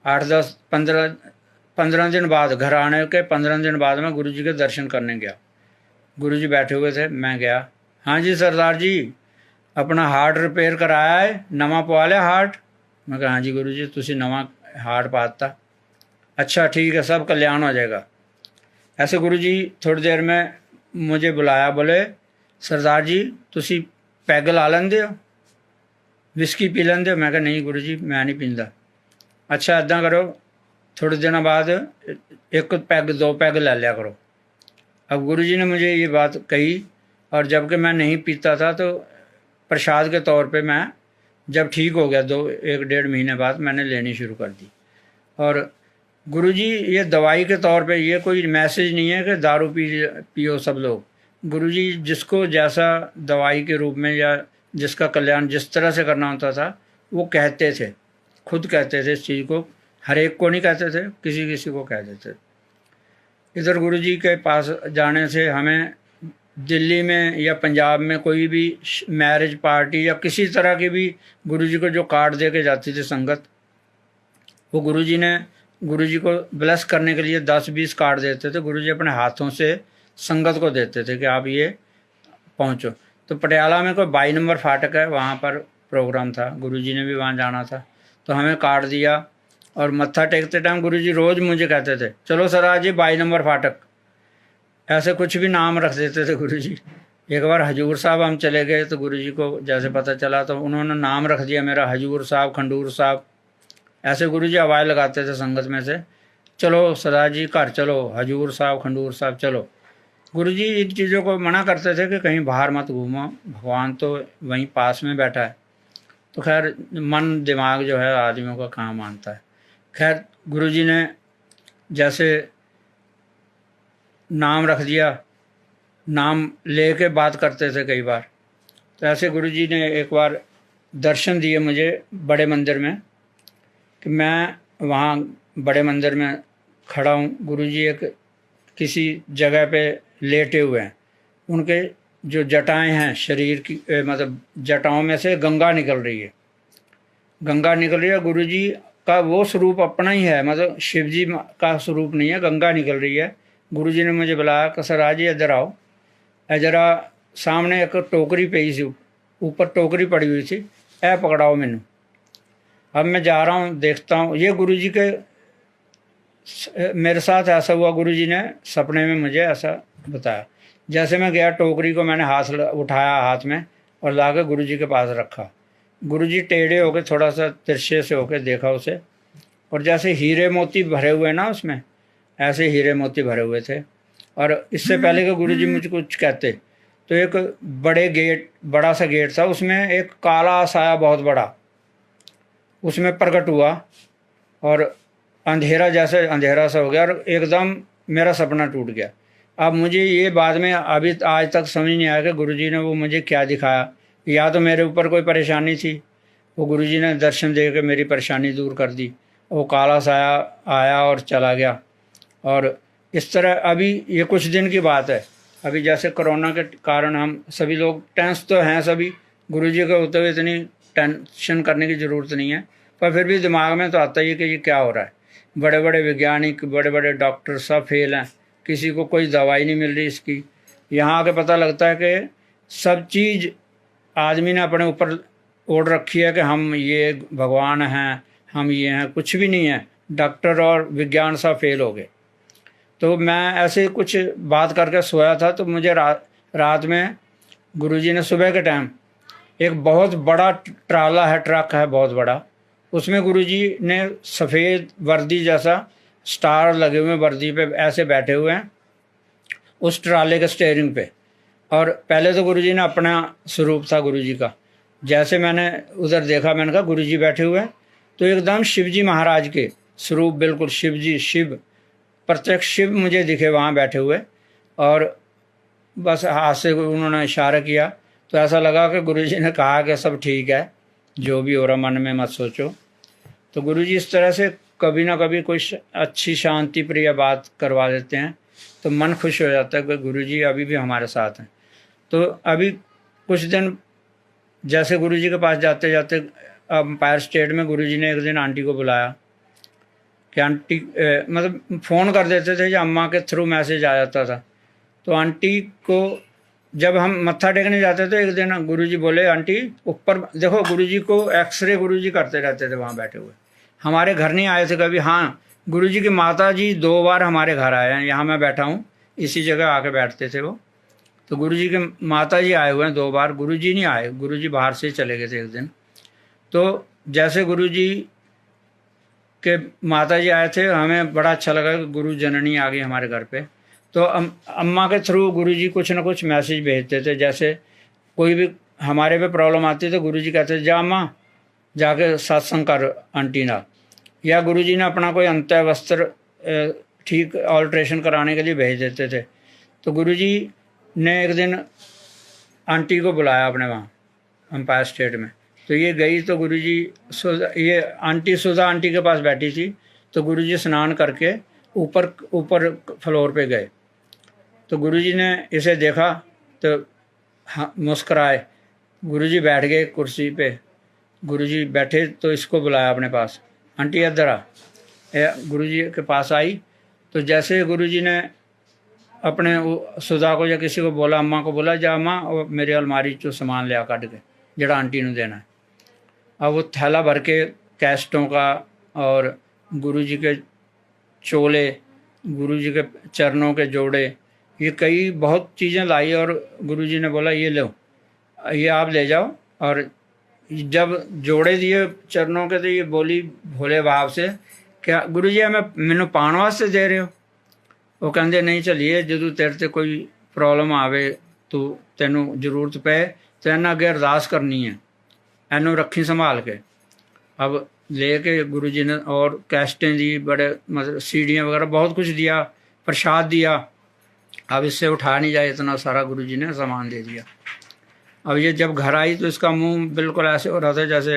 8-10-15 दिन बाद, घर आने के 15 दिन बाद मैं गुरुजी के दर्शन करने गया। गुरुजी बैठे हुए थे, मैं गया। हाँ जी सरदार जी, अपना हार्ट रिपेयर कराया है, नवा पवा लिया हार्ट? मैं कहा हाँ जी गुरुजी, तुसी नवा हार्ट पाता। अच्छा ठीक है, सब कल्याण हो जाएगा। ऐसे गुरुजी थोड़ी देर में मुझे बुलाया, बोले सरदार जी तुसी पैग ला लेंदे हो, विस्की पी लेंदे हो? मैं कहा नहीं गुरुजी, मैं नहीं पींदा। अच्छा इदा करो, थोड़े दिनों बाद 1 पैग 2 पैग ले लिया करो। अब गुरुजी ने मुझे ये बात कही, और जबकि मैं नहीं पीता था, तो प्रसाद के तौर पे मैं जब ठीक हो गया 1-1.5 महीने बाद मैंने लेनी शुरू कर दी। और गुरुजी ये दवाई के तौर पे, ये कोई मैसेज नहीं है कि दारू पियो सब लोग। गुरुजी जिसको जैसा दवाई के रूप में या जिसका कल्याण जिस तरह से करना होता था वो कहते थे, खुद कहते थे इस चीज़ को। हर एक को नहीं कहते थे, किसी किसी को कहते थे। इधर गुरुजी के पास जाने से हमें दिल्ली में या पंजाब में कोई भी मैरिज पार्टी या किसी तरह की भी गुरुजी को जो कार्ड दे के जाती थी संगत, वो गुरुजी को ब्लेस करने के लिए 10-20 कार्ड देते थे। गुरुजी अपने हाथों से संगत को देते थे कि आप ये पहुंचो। तो पटियाला में कोई 22 नंबर फाटक है, वहाँ पर प्रोग्राम था, गुरुजी ने भी वहाँ जाना था, तो हमें कार्ड दिया। और मत्था टेकते टाइम गुरुजी रोज़ मुझे कहते थे, चलो सर आज ये 22 नंबर फाटक, ऐसे कुछ भी नाम रख देते थे गुरुजी। एक बार हजूर साहब हम चले गए, तो गुरुजी को जैसे पता चला तो उन्होंने नाम रख दिया मेरा, हजूर साहब, खंडूर साहब। ऐसे गुरुजी आवाज़ लगाते थे संगत में से, चलो सरदार जी घर चलो, हजूर साहब, खंडूर साहब चलो। गुरु जी इन चीज़ों को मना करते थे कि कहीं बाहर मत घूमो, भगवान तो वहीं पास में बैठा है। तो खैर मन दिमाग जो है आदमियों का कहाँ मानता है। खैर गुरु जी ने जैसे नाम रख दिया, नाम लेके बात करते थे कई बार। तो ऐसे गुरु जी ने एक बार दर्शन दिए मुझे बड़े मंदिर में, कि मैं वहाँ बड़े मंदिर में खड़ा हूँ। गुरु जी एक किसी जगह पे लेटे हुए हैं, उनके जो जटाएं हैं शरीर की, मतलब जटाओं में से गंगा निकल रही है, गंगा निकल रही है। गुरु जी का वो स्वरूप अपना ही है, मतलब शिव जी का स्वरूप नहीं है, गंगा निकल रही है। गुरु जी ने मुझे बुलाया कि सर आज इधर आओ, जरा सामने एक टोकरी पई सी, ऊपर टोकरी पड़ी हुई थी, ए पकड़ाओ मैनू। अब मैं जा रहा हूँ, देखता हूँ ये गुरु जी के मेरे साथ ऐसा हुआ। गुरु जी ने सपने में मुझे ऐसा बताया। जैसे मैं गया, टोकरी को मैंने उठाया हाथ में और लाकर गुरु जी के पास रखा। गुरु जी टेढ़े होकर थोड़ा सा तिरछे से होकर देखा उसे, और जैसे हीरे मोती भरे हुए ना उसमें, ऐसे हीरे मोती भरे हुए थे। और इससे पहले कि गुरु जी मुझे कुछ कहते, तो एक बड़ा सा गेट था, उसमें एक काला साया बहुत बड़ा उसमें प्रकट हुआ, और अंधेरा जैसे अंधेरा सा हो गया, और एकदम मेरा सपना टूट गया। अब मुझे ये बाद में अभी आज तक समझ नहीं आया कि गुरुजी ने वो मुझे क्या दिखाया। या तो मेरे ऊपर कोई परेशानी थी, वो गुरुजी ने दर्शन दे के मेरी परेशानी दूर कर दी, वो काला साया आया और चला गया। और इस तरह अभी ये कुछ दिन की बात है, अभी जैसे कोरोना के कारण हम सभी लोग टेंस तो हैं सभी, गुरुजी के होते हुए इतनी टेंशन करने की ज़रूरत नहीं है, पर फिर भी दिमाग में तो आता ही है कि ये क्या हो रहा है। बड़े बड़े वैज्ञानिक, बड़े बड़े डॉक्टर सब फेल हैं, किसी को कोई दवाई नहीं मिल रही इसकी। यहाँ आके पता लगता है कि सब चीज़ आदमी ने अपने ऊपर ओढ़ रखी है कि हम ये भगवान हैं, हम ये हैं, कुछ भी नहीं है। डॉक्टर और विज्ञान सब फेल हो गए। तो मैं ऐसे कुछ बात करके सोया था, तो मुझे रात में गुरुजी ने सुबह के टाइम एक बहुत बड़ा ट्राला है, ट्रक है बहुत बड़ा, उसमें गुरुजी ने सफ़ेद वर्दी जैसा स्टार लगे हुए वर्दी पे ऐसे बैठे हुए हैं उस ट्राले के स्टीयरिंग पे। और पहले तो गुरुजी ने अपना स्वरूप था गुरुजी का, जैसे मैंने उधर देखा, मैंने कहा गुरुजी बैठे हुए हैं, तो एकदम शिवजी महाराज के स्वरूप, बिल्कुल शिवजी, शिव, प्रत्यक्ष शिव मुझे दिखे वहाँ बैठे हुए। और बस हाथ से उन्होंने इशारा किया, तो ऐसा लगा कि गुरुजी ने कहा कि सब ठीक है, जो भी हो रहा मन में मत सोचो। तो गुरुजी इस तरह से कभी ना कभी कोई अच्छी शांति प्रिय बात करवा देते हैं, तो मन खुश हो जाता है कि गुरुजी अभी भी हमारे साथ हैं। तो अभी कुछ दिन जैसे गुरुजी के पास जाते जाते एम्पायर स्टेट में गुरुजी ने एक दिन आंटी को बुलाया कि आंटी, मतलब फ़ोन कर देते थे या अम्मा के थ्रू मैसेज आ जाता था। तो आंटी को जब हम मत्था टेकने जाते थे, एक दिन गुरुजी बोले आंटी ऊपर देखो, गुरुजी को एक्सरे गुरुजी करते रहते थे वहाँ बैठे हुए, हमारे घर नहीं आए थे कभी। हाँ, गुरुजी की माता जी 2 बार हमारे घर आए हैं, यहाँ मैं बैठा हूँ इसी जगह आके बैठते थे वो। तो गुरुजी के माता जी आए हुए हैं 2 बार, गुरुजी नहीं आए, गुरुजी बाहर से ही चले गए थे एक दिन। तो जैसे गुरुजी के माता जी आए थे, हमें बड़ा अच्छा लगा कि गुरु जननी आ गई हमारे घर पे। तो अम्मा के थ्रू गुरुजी कुछ ना कुछ मैसेज भेजते थे, जैसे कोई भी हमारे पे प्रॉब्लम आती तो गुरुजी कहते थे जा अम्मा जाके सत्संग कर आंटी ना, या गुरुजी ने अपना कोई अंत्य वस्त्र ठीक ऑल्ट्रेशन कराने के लिए भेज देते थे। तो गुरुजी ने एक दिन आंटी को बुलाया अपने वहाँ एम्पायर स्टेट में, तो ये गई, तो गुरुजी ये आंटी सुधा आंटी के पास बैठी थी। तो गुरुजी स्नान करके ऊपर फ्लोर पे गए, तो गुरुजी ने इसे देखा तो हाँ मुस्कराए। गुरुजी बैठ गए कुर्सी पे, गुरुजी बैठे तो इसको बुलाया अपने पास, आंटी इधर आ। गुरुजी के पास आई, तो जैसे गुरुजी ने अपने सुधा को या किसी को बोला, अम्मा को बोला जा अम्मा और मेरी अलमारी चो सामान लिया कट के जड़ा आंटी ने देना है। अब वो थैला भर के कैस्टों का और गुरुजी के चोले, गुरुजी के चरणों के जोड़े, ये कई बहुत चीज़ें लाई, और गुरुजी ने बोला ये लो, ये आप ले जाओ। और जब जोड़े दिए चरणों के, तो ये बोली भोले भाव से क्या गुरुजी हमें मैनू पाण वास्ते दे रहे हो? वो कहते नहीं चलिए, जो तेरे ते कोई प्रॉब्लम आवे तो तेनों जरूरत पे तो इन्हें अगे अरदास करनी है, इनू रखी संभाल के। अब लेके गुरु जी ने और कैस्टें दी, बड़े मतलब सीढ़ियाँ वगैरह बहुत कुछ दिया, प्रसाद दिया। अब इससे उठा नहीं जाए, इतना सारा गुरु जी ने सामान दे दिया। अब ये जब घर आई तो इसका मुंह बिल्कुल ऐसे हो रहा था जैसे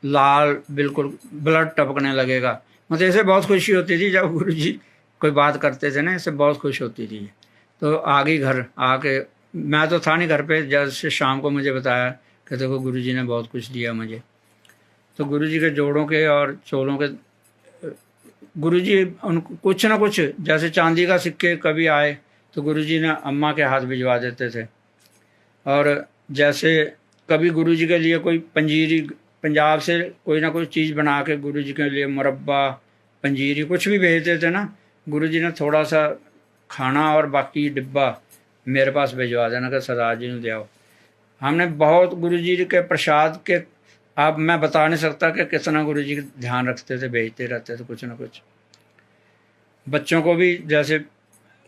लाल, बिल्कुल ब्लड टपकने लगेगा। मतलब ऐसे बहुत खुशी होती थी जब गुरु जी कोई बात करते थे ना, इससे बहुत खुश होती थी। तो आ गई घर आके, मैं तो था नहीं घर पे, जैसे शाम को मुझे बताया कि देखो गुरु जी ने बहुत कुछ दिया मुझे। तो गुरु जी के जोड़ों के और चोलों के, गुरु जी उनको कुछ ना कुछ, जैसे चांदी का सिक्के कभी आए तो गुरु जी ने अम्मा के हाथ भिजवा देते थे। और जैसे कभी गुरु जी के लिए कोई पंजीरी, पंजाब से कोई ना कोई चीज़ बना के गुरु जी के लिए मुरब्बा, पंजीरी कुछ भी भेजते थे ना, गुरु जी ने थोड़ा सा खाना और बाकी डिब्बा मेरे पास भिजवा देना कि सरदार जी ने दिया। हमने बहुत गुरु जी के प्रसाद के, अब मैं बता नहीं सकता कि कितना गुरु जी ध्यान रखते थे, भेजते रहते थे कुछ ना कुछ। बच्चों को भी जैसे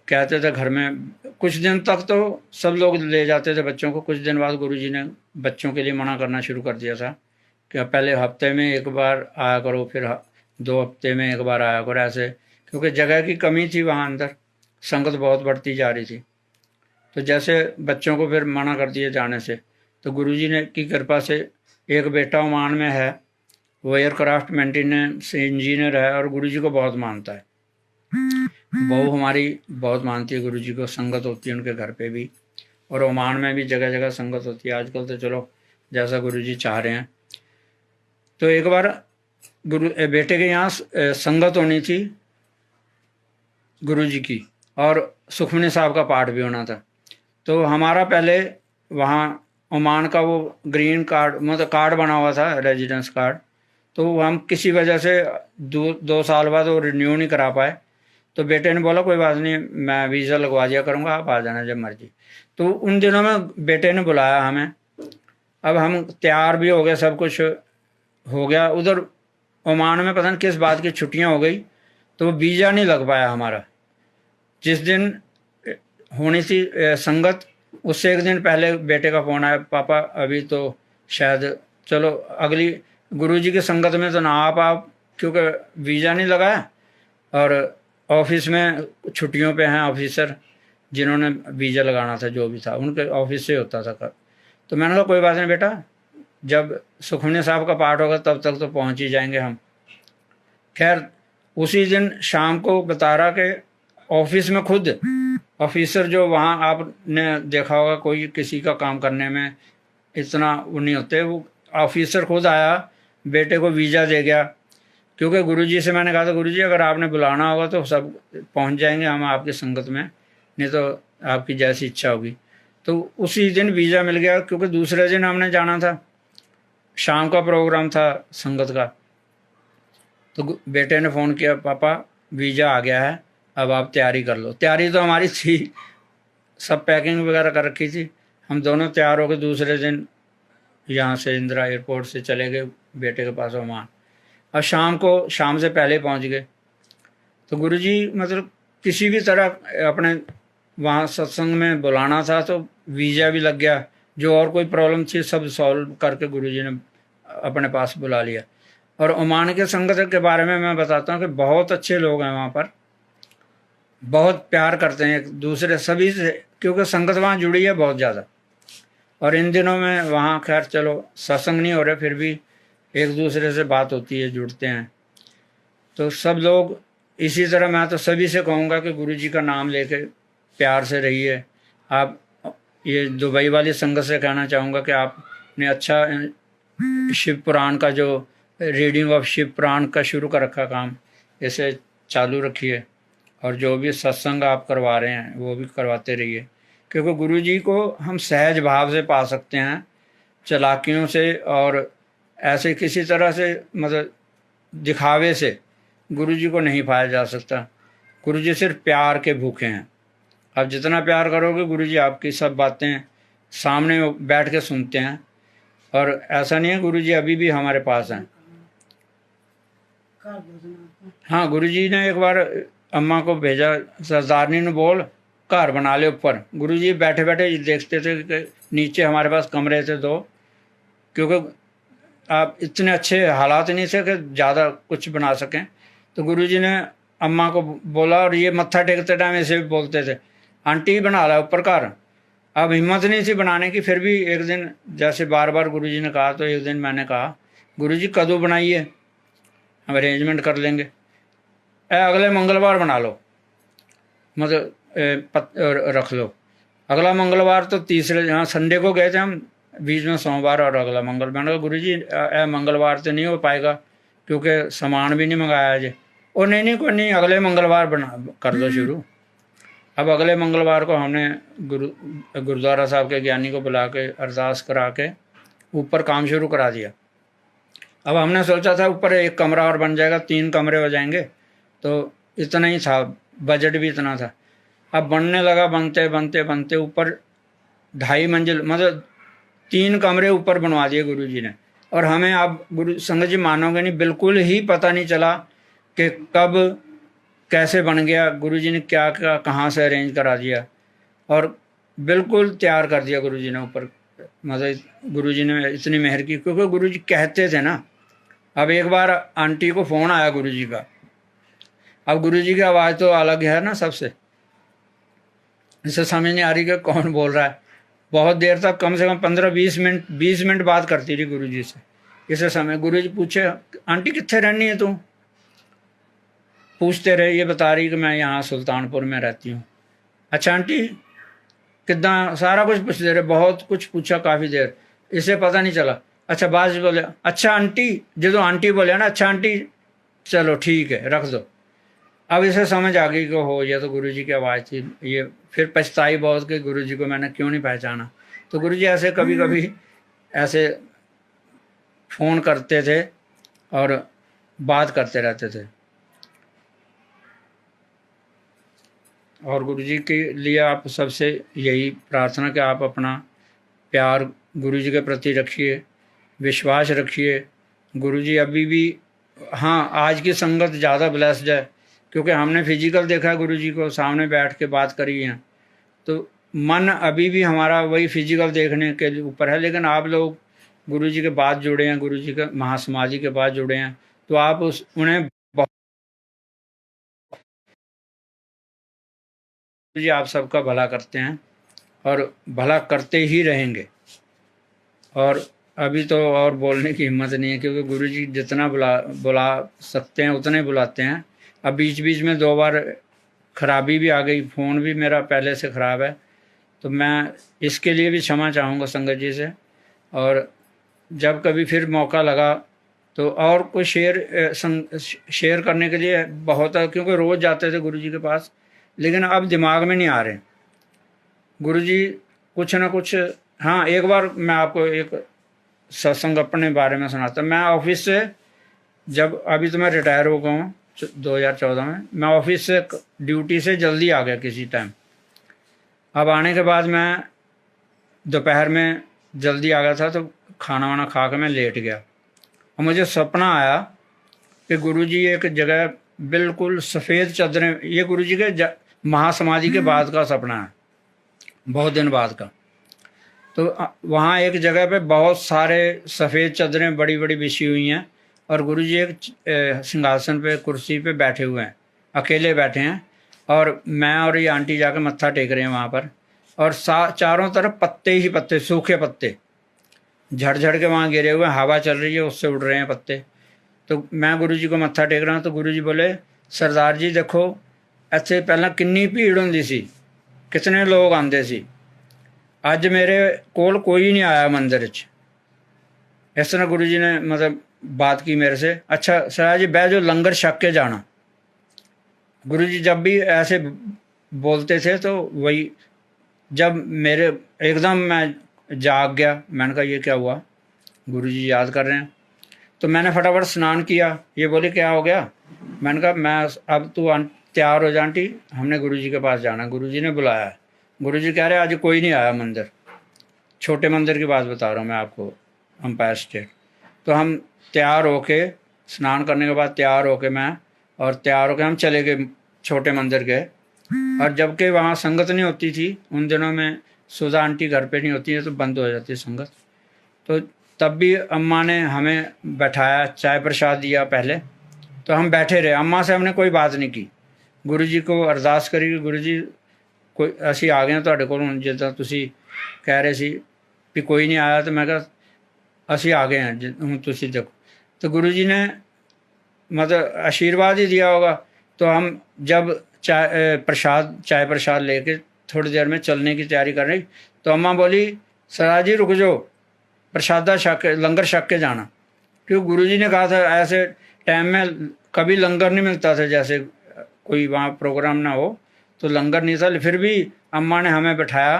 कहते थे घर में, कुछ दिन तक तो सब लोग ले जाते थे बच्चों को, कुछ दिन बाद गुरु जी ने बच्चों के लिए मना करना शुरू कर दिया था कि पहले हफ्ते में एक बार आया करो, फिर 2 हफ्ते में एक बार आया करो, ऐसे। क्योंकि जगह की कमी थी वहाँ अंदर, संगत बहुत बढ़ती जा रही थी। तो जैसे बच्चों को फिर मना कर दिए जाने से, तो गुरु जी ने की कृपा से एक बेटा ओमान में है, वो एयरक्राफ्ट मेंटेनेंस इंजीनियर है और गुरु जी को बहुत मानता है। बहू हमारी बहुत मानती है गुरु जी को, संगत होती है उनके घर पे भी, और ओमान में भी जगह जगह संगत होती है आजकल। तो चलो जैसा गुरु जी चाह रहे हैं। तो एक बार बेटे के यहाँ संगत होनी थी गुरु जी की, और सुखमनी साहब का पाठ भी होना था। तो हमारा पहले वहाँ ओमान का वो ग्रीन कार्ड, मतलब कार्ड बना हुआ था, रेजिडेंस कार्ड, तो हम किसी वजह से 2 साल बाद वो रिन्यू नहीं करा पाए। तो बेटे ने बोला कोई बात नहीं, मैं वीज़ा लगवा दिया करूँगा, आप आ जाना जब मर्जी। तो उन दिनों में बेटे ने बुलाया हमें। अब हम तैयार भी हो गए, सब कुछ हो गया। उधर ओमान में पता नहीं किस बात की छुट्टियां हो गई, तो वीज़ा नहीं लग पाया हमारा। जिस दिन होनी थी संगत, उससे एक दिन पहले बेटे का फ़ोन आया, पापा अभी तो शायद चलो अगली गुरु जी की संगत में तो ना आप क्योंकि वीज़ा नहीं लगाया, और ऑफिस में छुट्टियों पे हैं ऑफिसर जिन्होंने वीज़ा लगाना था, जो भी था उनके ऑफिस से होता था कर। तो मैंने कहा कोई बात नहीं बेटा, जब सुखमनी साहब का पाठ होगा तब तक तो पहुंच ही जाएंगे हम। खैर उसी दिन शाम को बता रहा कि ऑफिस में खुद ऑफिसर, जो वहाँ आपने देखा होगा कोई किसी का काम करने में इतना वो नहीं होते, वो ऑफिसर खुद आया, बेटे को वीज़ा दे गया। क्योंकि गुरुजी से मैंने कहा था गुरुजी अगर आपने बुलाना होगा तो सब पहुंच जाएंगे हम आपकी संगत में, नहीं तो आपकी जैसी इच्छा होगी। तो उसी दिन वीज़ा मिल गया, क्योंकि दूसरे दिन हमने जाना था, शाम का प्रोग्राम था संगत का। तो बेटे ने फ़ोन किया, पापा वीज़ा आ गया है, अब आप तैयारी कर लो। तैयारी तो हमारी थी, सब पैकिंग वगैरह कर रखी थी। हम दोनों तैयार हो गए, दूसरे दिन यहाँ से इंदिरा एयरपोर्ट से चले गए बेटे के पास ओमान। और शाम से पहले पहुँच गए। तो गुरुजी मतलब किसी भी तरह अपने वहाँ सत्संग में बुलाना था, तो वीज़ा भी लग गया, जो और कोई प्रॉब्लम थी सब सॉल्व करके गुरुजी ने अपने पास बुला लिया। और ओमान के संगत के बारे में मैं बताता हूँ कि बहुत अच्छे लोग हैं वहाँ पर, बहुत प्यार करते हैं एक दूसरे सभी से, क्योंकि संगत वहाँ जुड़ी है बहुत ज़्यादा। और इन दिनों में वहाँ खैर चलो सत्संग नहीं हो रहे, फिर भी एक दूसरे से बात होती है, जुड़ते हैं। तो सब लोग इसी तरह, मैं तो सभी से कहूँगा कि गुरुजी का नाम लेके प्यार से रहिए। आप ये दुबई वाली संगत से कहना चाहूँगा कि आपने अच्छा शिव पुराण का जो रीडिंग ऑफ शिव पुराण का शुरू कर रखा काम, इसे चालू रखिए, और जो भी सत्संग आप करवा रहे हैं वो भी करवाते रहिए, क्योंकि गुरुजी को हम सहज भाव से पा सकते हैं, चालाकियों से और ऐसे किसी तरह से मतलब दिखावे से गुरुजी को नहीं पाया जा सकता। गुरुजी सिर्फ प्यार के भूखे हैं। आप जितना प्यार करोगे गुरुजी आपकी सब बातें सामने बैठ के सुनते हैं। और ऐसा नहीं है, गुरुजी अभी भी हमारे पास हैं। हाँ, गुरुजी ने एक बार अम्मा को भेजा, सरदारनी ने बोल घर बना ले ऊपर। गुरुजी बैठे बैठे देखते थे कि नीचे हमारे पास कमरे थे 2, क्योंकि आप इतने अच्छे हालात नहीं थे कि ज़्यादा कुछ बना सकें। तो गुरुजी ने अम्मा को बोला, और ये मत्था टेकते टाइम ऐसे भी बोलते थे, आंटी बना ला ऊपर घर। अब हिम्मत नहीं थी बनाने की, फिर भी एक दिन जैसे बार बार गुरुजी ने कहा, तो एक दिन मैंने कहा, गुरुजी कदों बनाइए, हम अरेंजमेंट कर लेंगे, अगले मंगलवार बना लो, मतलब रख लो। अगला मंगलवार तो तीसरे, हाँ संडे को गए थे हम, बीच में सोमवार और अगला मंगल। मैंने कहा गुरुजी मंगलवार तो नहीं हो पाएगा क्योंकि सामान भी नहीं मंगाया अजय। और नहीं कोई नहीं, अगले मंगलवार बना कर दो शुरू। अब अगले मंगलवार को हमने गुरुद्वारा साहब के ज्ञानी को बुला के अरदास करा के ऊपर काम शुरू करा दिया। अब हमने सोचा था ऊपर एक कमरा और बन जाएगा, 3 कमरे हो जाएंगे, तो इतना ही था, बजट भी इतना था। अब बनने लगा, बनते बनते बनते ऊपर 2.5 मंजिल, मतलब 3 कमरे ऊपर बनवा दिए गुरुजी ने। और हमें, अब गुरु संगत जी मानोगे नहीं, बिल्कुल ही पता नहीं चला कि कब कैसे बन गया। गुरुजी ने क्या क्या कहाँ से अरेंज करा दिया और बिल्कुल तैयार कर दिया गुरुजी ने ऊपर। मतलब गुरुजी ने इतनी मेहर की, क्योंकि गुरुजी कहते थे ना। अब एक बार आंटी को फ़ोन आया गुरुजी का। अब गुरुजी की आवाज़ तो अलग है ना सबसे, इसे समझ नहीं आ रही कि कौन बोल रहा है। बहुत देर तक, कम से कम 15-20 मिनट बात करती रही गुरुजी से। इसे समय गुरुजी पूछे, आंटी कितने रहनी है तू? पूछते रहे, ये बता रही कि मैं यहाँ सुल्तानपुर में रहती हूँ। अच्छा आंटी कितना, सारा कुछ पूछते रहे, बहुत कुछ पूछा काफ़ी देर, इसे पता नहीं चला। अच्छा बाद बोले, अच्छा आंटी, जो आंटी बोले ना, अच्छा आंटी चलो ठीक है रख दो। अब इसे समझ आ गई कि हो, ये तो गुरुजी की आवाज़ थी। ये फिर पछताई बहुत कि गुरुजी को मैंने क्यों नहीं पहचाना। तो गुरुजी ऐसे कभी कभी ऐसे फ़ोन करते थे और बात करते रहते थे। और गुरुजी के लिए आप सबसे यही प्रार्थना कि आप अपना प्यार गुरुजी के प्रति रखिए, विश्वास रखिए। गुरुजी अभी भी, हाँ आज की संगत ज़्यादा ब्लेस्ड है क्योंकि हमने फिजिकल देखा है गुरुजी को, सामने बैठ के बात करी है। तो मन अभी भी हमारा वही फिजिकल देखने के ऊपर है, लेकिन आप लोग गुरुजी के बाद जुड़े हैं, गुरुजी के महासमाधि के बाद जुड़े हैं, तो आप उन्हें जी आप सबका भला करते हैं और भला करते ही रहेंगे। और अभी तो और बोलने की हिम्मत नहीं है क्योंकि गुरुजी जितना बुला सकते हैं उतने बुलाते हैं। अब बीच बीच में 2 बार खराबी भी आ गई, फ़ोन भी मेरा पहले से ख़राब है, तो मैं इसके लिए भी क्षमा चाहूँगा संगत जी से। और जब कभी फिर मौका लगा तो और कोई शेयर करने के लिए बहुत है, क्योंकि रोज़ जाते थे गुरुजी के पास, लेकिन अब दिमाग में नहीं आ रहे गुरुजी कुछ ना कुछ। हाँ एक बार मैं आपको एक सत्संग अपने बारे में सुनाता। मैं ऑफिस से जब, अभी तो मैं रिटायर हो गया हूँ 2014 में, मैं ऑफिस से ड्यूटी से जल्दी आ गया किसी टाइम। अब आने के बाद मैं दोपहर में जल्दी आ गया था, तो खाना वाना खा के मैं लेट गया और मुझे सपना आया कि गुरुजी एक जगह बिल्कुल सफ़ेद चादरें, ये गुरुजी के महासमाधि के बाद का सपना है, बहुत दिन बाद का। तो वहाँ एक जगह पे बहुत सारे सफ़ेद चादरें बड़ी बड़ी बिछी हुई हैं और गुरुजी एक सिंहासन पे, कुर्सी पे बैठे हुए हैं, अकेले बैठे हैं, और मैं और ये आंटी जाकर मत्था टेक रहे हैं वहाँ पर। और चारों तरफ पत्ते ही पत्ते, सूखे पत्ते झड़ झड़ के वहाँ गिरे हुए हैं, हवा चल रही है उससे उड़ रहे हैं पत्ते। तो मैं गुरुजी को मत्था टेक रहा हूँ, तो गुरुजी बोले, सरदार जी देखो ਇੱਥੇ ਪਹਿਲਾਂ किन्नी भीड़ होंदी सी, कितने लोग आते सी, अज मेरे कोल कोई नहीं आया मंदिर च। इस तरह गुरुजी ने मतलब बात की मेरे से। अच्छा सरदार जी बह जो, लंगर छक के जाना। गुरुजी जब भी ऐसे बोलते थे तो वही, जब मेरे एकदम मैं जाग गया, मैंने कहा ये क्या हुआ, गुरुजी याद कर रहे हैं। तो मैंने फटाफट स्नान किया। ये बोले क्या हो गया, मैंने कहा मैं अब तू तैयार हो जा आंटी, हमने गुरुजी के पास जाना, गुरुजी ने बुलाया है। गुरुजी कह रहे आज कोई नहीं आया मंदिर, छोटे मंदिर की बात बता रहा हूँ मैं आपको, अंपायर स्टेट। तो हम तैयार होके, स्नान करने के बाद तैयार होके मैं, और तैयार होके हम चले गए छोटे मंदिर गए। और जबकि वहाँ संगत नहीं होती थी उन दिनों में, सुधा आंटी घर पे नहीं होती है तो बंद हो जाती है संगत। तो तब भी अम्मा ने हमें बैठाया, चाय प्रसाद दिया पहले, तो हम बैठे रहे। अम्मा से हमने कोई बात नहीं की। गुरु जी को अरदास करी कि गुरु जी कोई ਅਸੀਂ आ गए हैं ਤੁਹਾਡੇ ਕੋਲ, ਹੁਣ ਜਿੱਦਾਂ ਤੁਸੀਂ ਕਹਿ ਰਹੇ ਸੀ ਵੀ कोई नहीं आया, तो मैं कहा ਅਸੀਂ आ गए हैं ਹੁਣ ਤੁਸੀਂ देखो। तो गुरु जी ने मतलब आशीर्वाद ही दिया होगा। तो हम जब चाय प्रसाद लेके थोड़ी देर में चलने की तैयारी कर रही, तो अम्मा बोली सरदार जी रुक जाओ, प्रसादा छक के, लंगर छक के जाना। क्योंकि गुरु जी ने कहा था ऐसे टाइम में कभी लंगर नहीं मिलता था, जैसे कोई वहाँ प्रोग्राम ना हो तो लंगर नहीं था। फिर भी अम्मा ने हमें बैठाया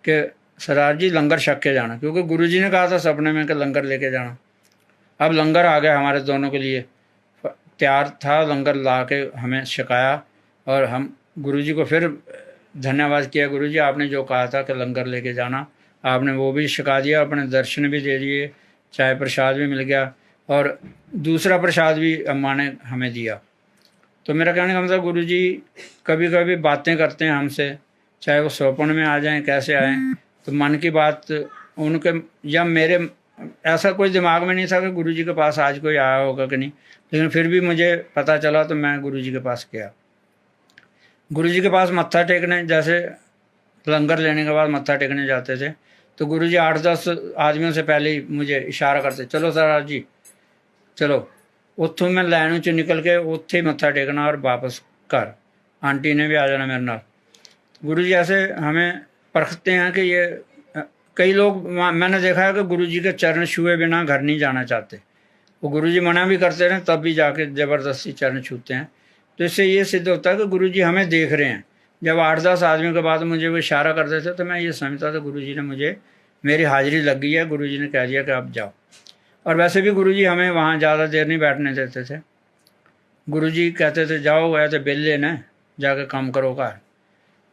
कि सरदार जी लंगर छक के जाना, क्योंकि गुरु जी ने कहा था सपने में कि लंगर लेके जाना। अब लंगर आ गया हमारे दोनों के लिए, तैयार था, लंगर ला के हमें छकाया। और हम गुरु जी को फिर धन्यवाद किया, गुरु जी आपने जो कहा था कि लंगर लेके जाना, आपने वो भी छका दिया, अपने दर्शन भी दे दिए, चाय प्रसाद भी मिल गया, और दूसरा प्रसाद भी अम्मा ने हमें दिया। तो मेरा कहने का मतलब गुरु जी कभी कभी बातें करते हैं हमसे, चाहे वो स्वप्न में आ जाएं, कैसे आएँ, तो मन की बात उनके या मेरे ऐसा कोई दिमाग में नहीं था कि गुरु जी के पास आज कोई आया होगा कि नहीं, लेकिन फिर भी मुझे पता चला तो मैं गुरु जी के पास गया। गुरु जी के पास मत्था टेकने, जैसे लंगर लेने के बाद मत्था टेकने जाते थे, तो गुरु जी 8-10 आदमियों से पहले ही मुझे इशारा करते, चलो सरदार जी चलो। उत्थों मैं लाइन च निकल के उत्थे ही मत्था टेकना और वापस घर, आंटी ने भी आ जाना मेरे नाल। गुरु जी ऐसे हमें परखते हैं कि ये कई लोग मैंने देखा है कि गुरु जी के चरण छुए बिना घर नहीं जाना चाहते, वो गुरु जी मना भी करते रहे तब भी जाके ज़बरदस्ती चरण छूते हैं। तो इससे ये सिद्ध होता है कि गुरु जी हमें देख रहे हैं। जब 8-10 आदमियों के बाद मुझे वो इशारा करते थे तो मैं ये समझता था गुरु जी ने मुझे, मेरी हाजिरी लग गई है, गुरु जी ने कह दिया कि आप जाओ। और वैसे भी गुरु जी हमें वहाँ ज़्यादा देर नहीं बैठने देते थे। गुरु जी कहते थे जाओ गए तो बिल लेना है, जाके काम करो घर।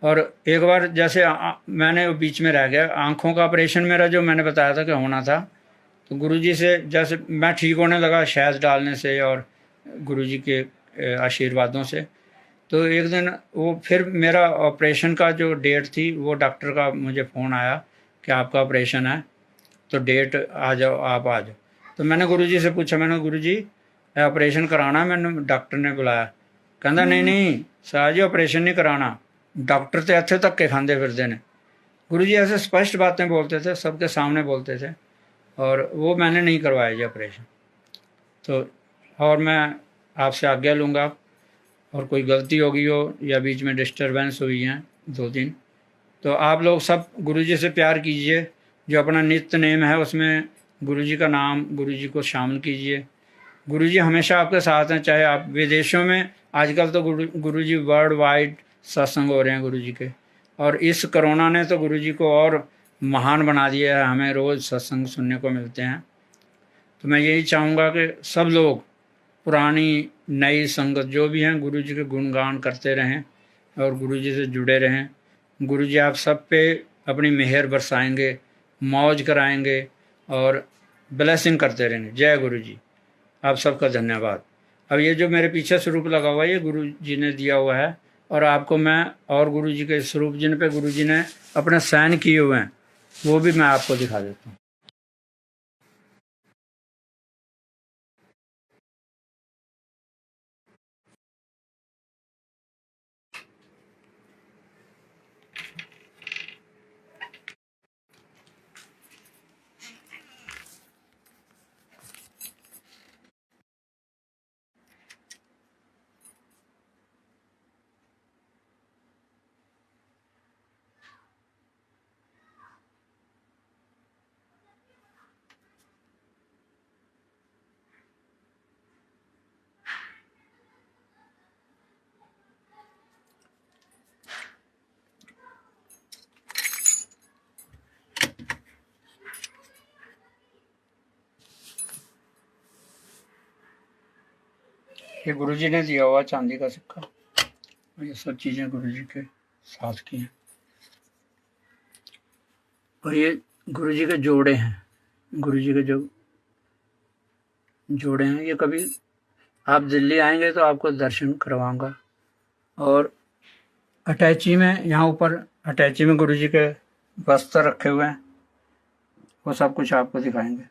और एक बार जैसे मैंने बीच में रह गया, आँखों का ऑपरेशन मेरा जो मैंने बताया था कि होना था, तो गुरु जी से जैसे मैं ठीक होने लगा शहद डालने से और गुरु जी के आशीर्वादों से, तो एक दिन वो फिर मेरा ऑपरेशन का जो डेट थी वो डॉक्टर का मुझे फ़ोन आया कि आपका ऑपरेशन है, तो डेट आ जाओ, आप आ जाओ। तो मैंने गुरु जी से पूछा, मैंने गुरु जी ऑपरेशन कराना, मैंने डॉक्टर ने बुलाया। कहता नहीं नहीं सर जी ऑपरेशन नहीं कराना, डॉक्टर तो इत्थे धक्के खांदे फिरदे ने। गुरु जी ऐसे स्पष्ट बातें बोलते थे, सबके सामने बोलते थे, और वो मैंने नहीं करवाया जी ऑपरेशन। तो और मैं आपसे आज्ञा लूँगा, और कोई गलती होगी हो या बीच में डिस्टरबेंस हुई हैं 2 दिन, तो आप लोग सब गुरु जी से प्यार कीजिए। जो अपना नित्य नेम है उसमें गुरु जी का नाम, गुरु जी को शामिल कीजिए। गुरु जी हमेशा आपके साथ हैं, चाहे आप विदेशों में, आजकल तो गुरु जी वर्ल्ड वाइड सत्संग हो रहे हैं गुरु जी के, और इस कोरोना ने तो गुरु जी को और महान बना दिया है, हमें रोज़ सत्संग सुनने को मिलते हैं। तो मैं यही चाहूँगा कि सब लोग पुरानी नई संगत जो भी हैं गुरु जी के गुणगान करते रहें और गुरु जी से जुड़े रहें। गुरु जी आप सब पे अपनी मेहर बरसाएंगे, मौज कराएंगे और ब्लेसिंग करते रहेंगे। जय गुरु जी। आप सबका धन्यवाद। अब ये जो मेरे पीछे स्वरूप लगा हुआ है ये गुरु जी ने दिया हुआ है, और आपको मैं और गुरु जी के स्वरूप जिन पे गुरु जी ने अपने साइन किए हुए हैं वो भी मैं आपको दिखा देता हूँ। ये गुरु जी ने दिया हुआ चांदी का सिक्का, ये सब चीज़ें गुरु जी के साथ की हैं। और ये गुरु जी के जोड़े हैं, गुरु जी के जो जोड़े हैं, ये कभी आप दिल्ली आएंगे तो आपको दर्शन करवाऊंगा। और अटैची में, यहाँ ऊपर अटैची में गुरु जी के वस्त्र रखे हुए हैं, वो सब कुछ आपको दिखाएंगे।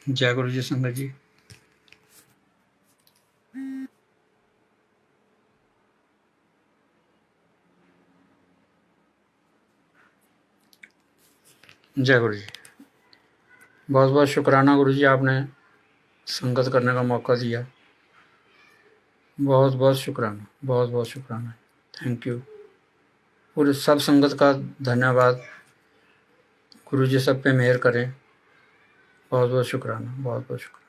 जय गुरु जी संगत जी। जय गुरु जी। बहुत बहुत शुक्राना गुरु जी, आपने संगत करने का मौका दिया। बहुत बहुत शुक्राना, बहुत बहुत शुक्राना। Thank you. पूरे सब संगत का धन्यवाद। गुरु जी सब पे मेहर करें। बहुत बहुत शुक्राना, बहुत बहुत शुक्राना।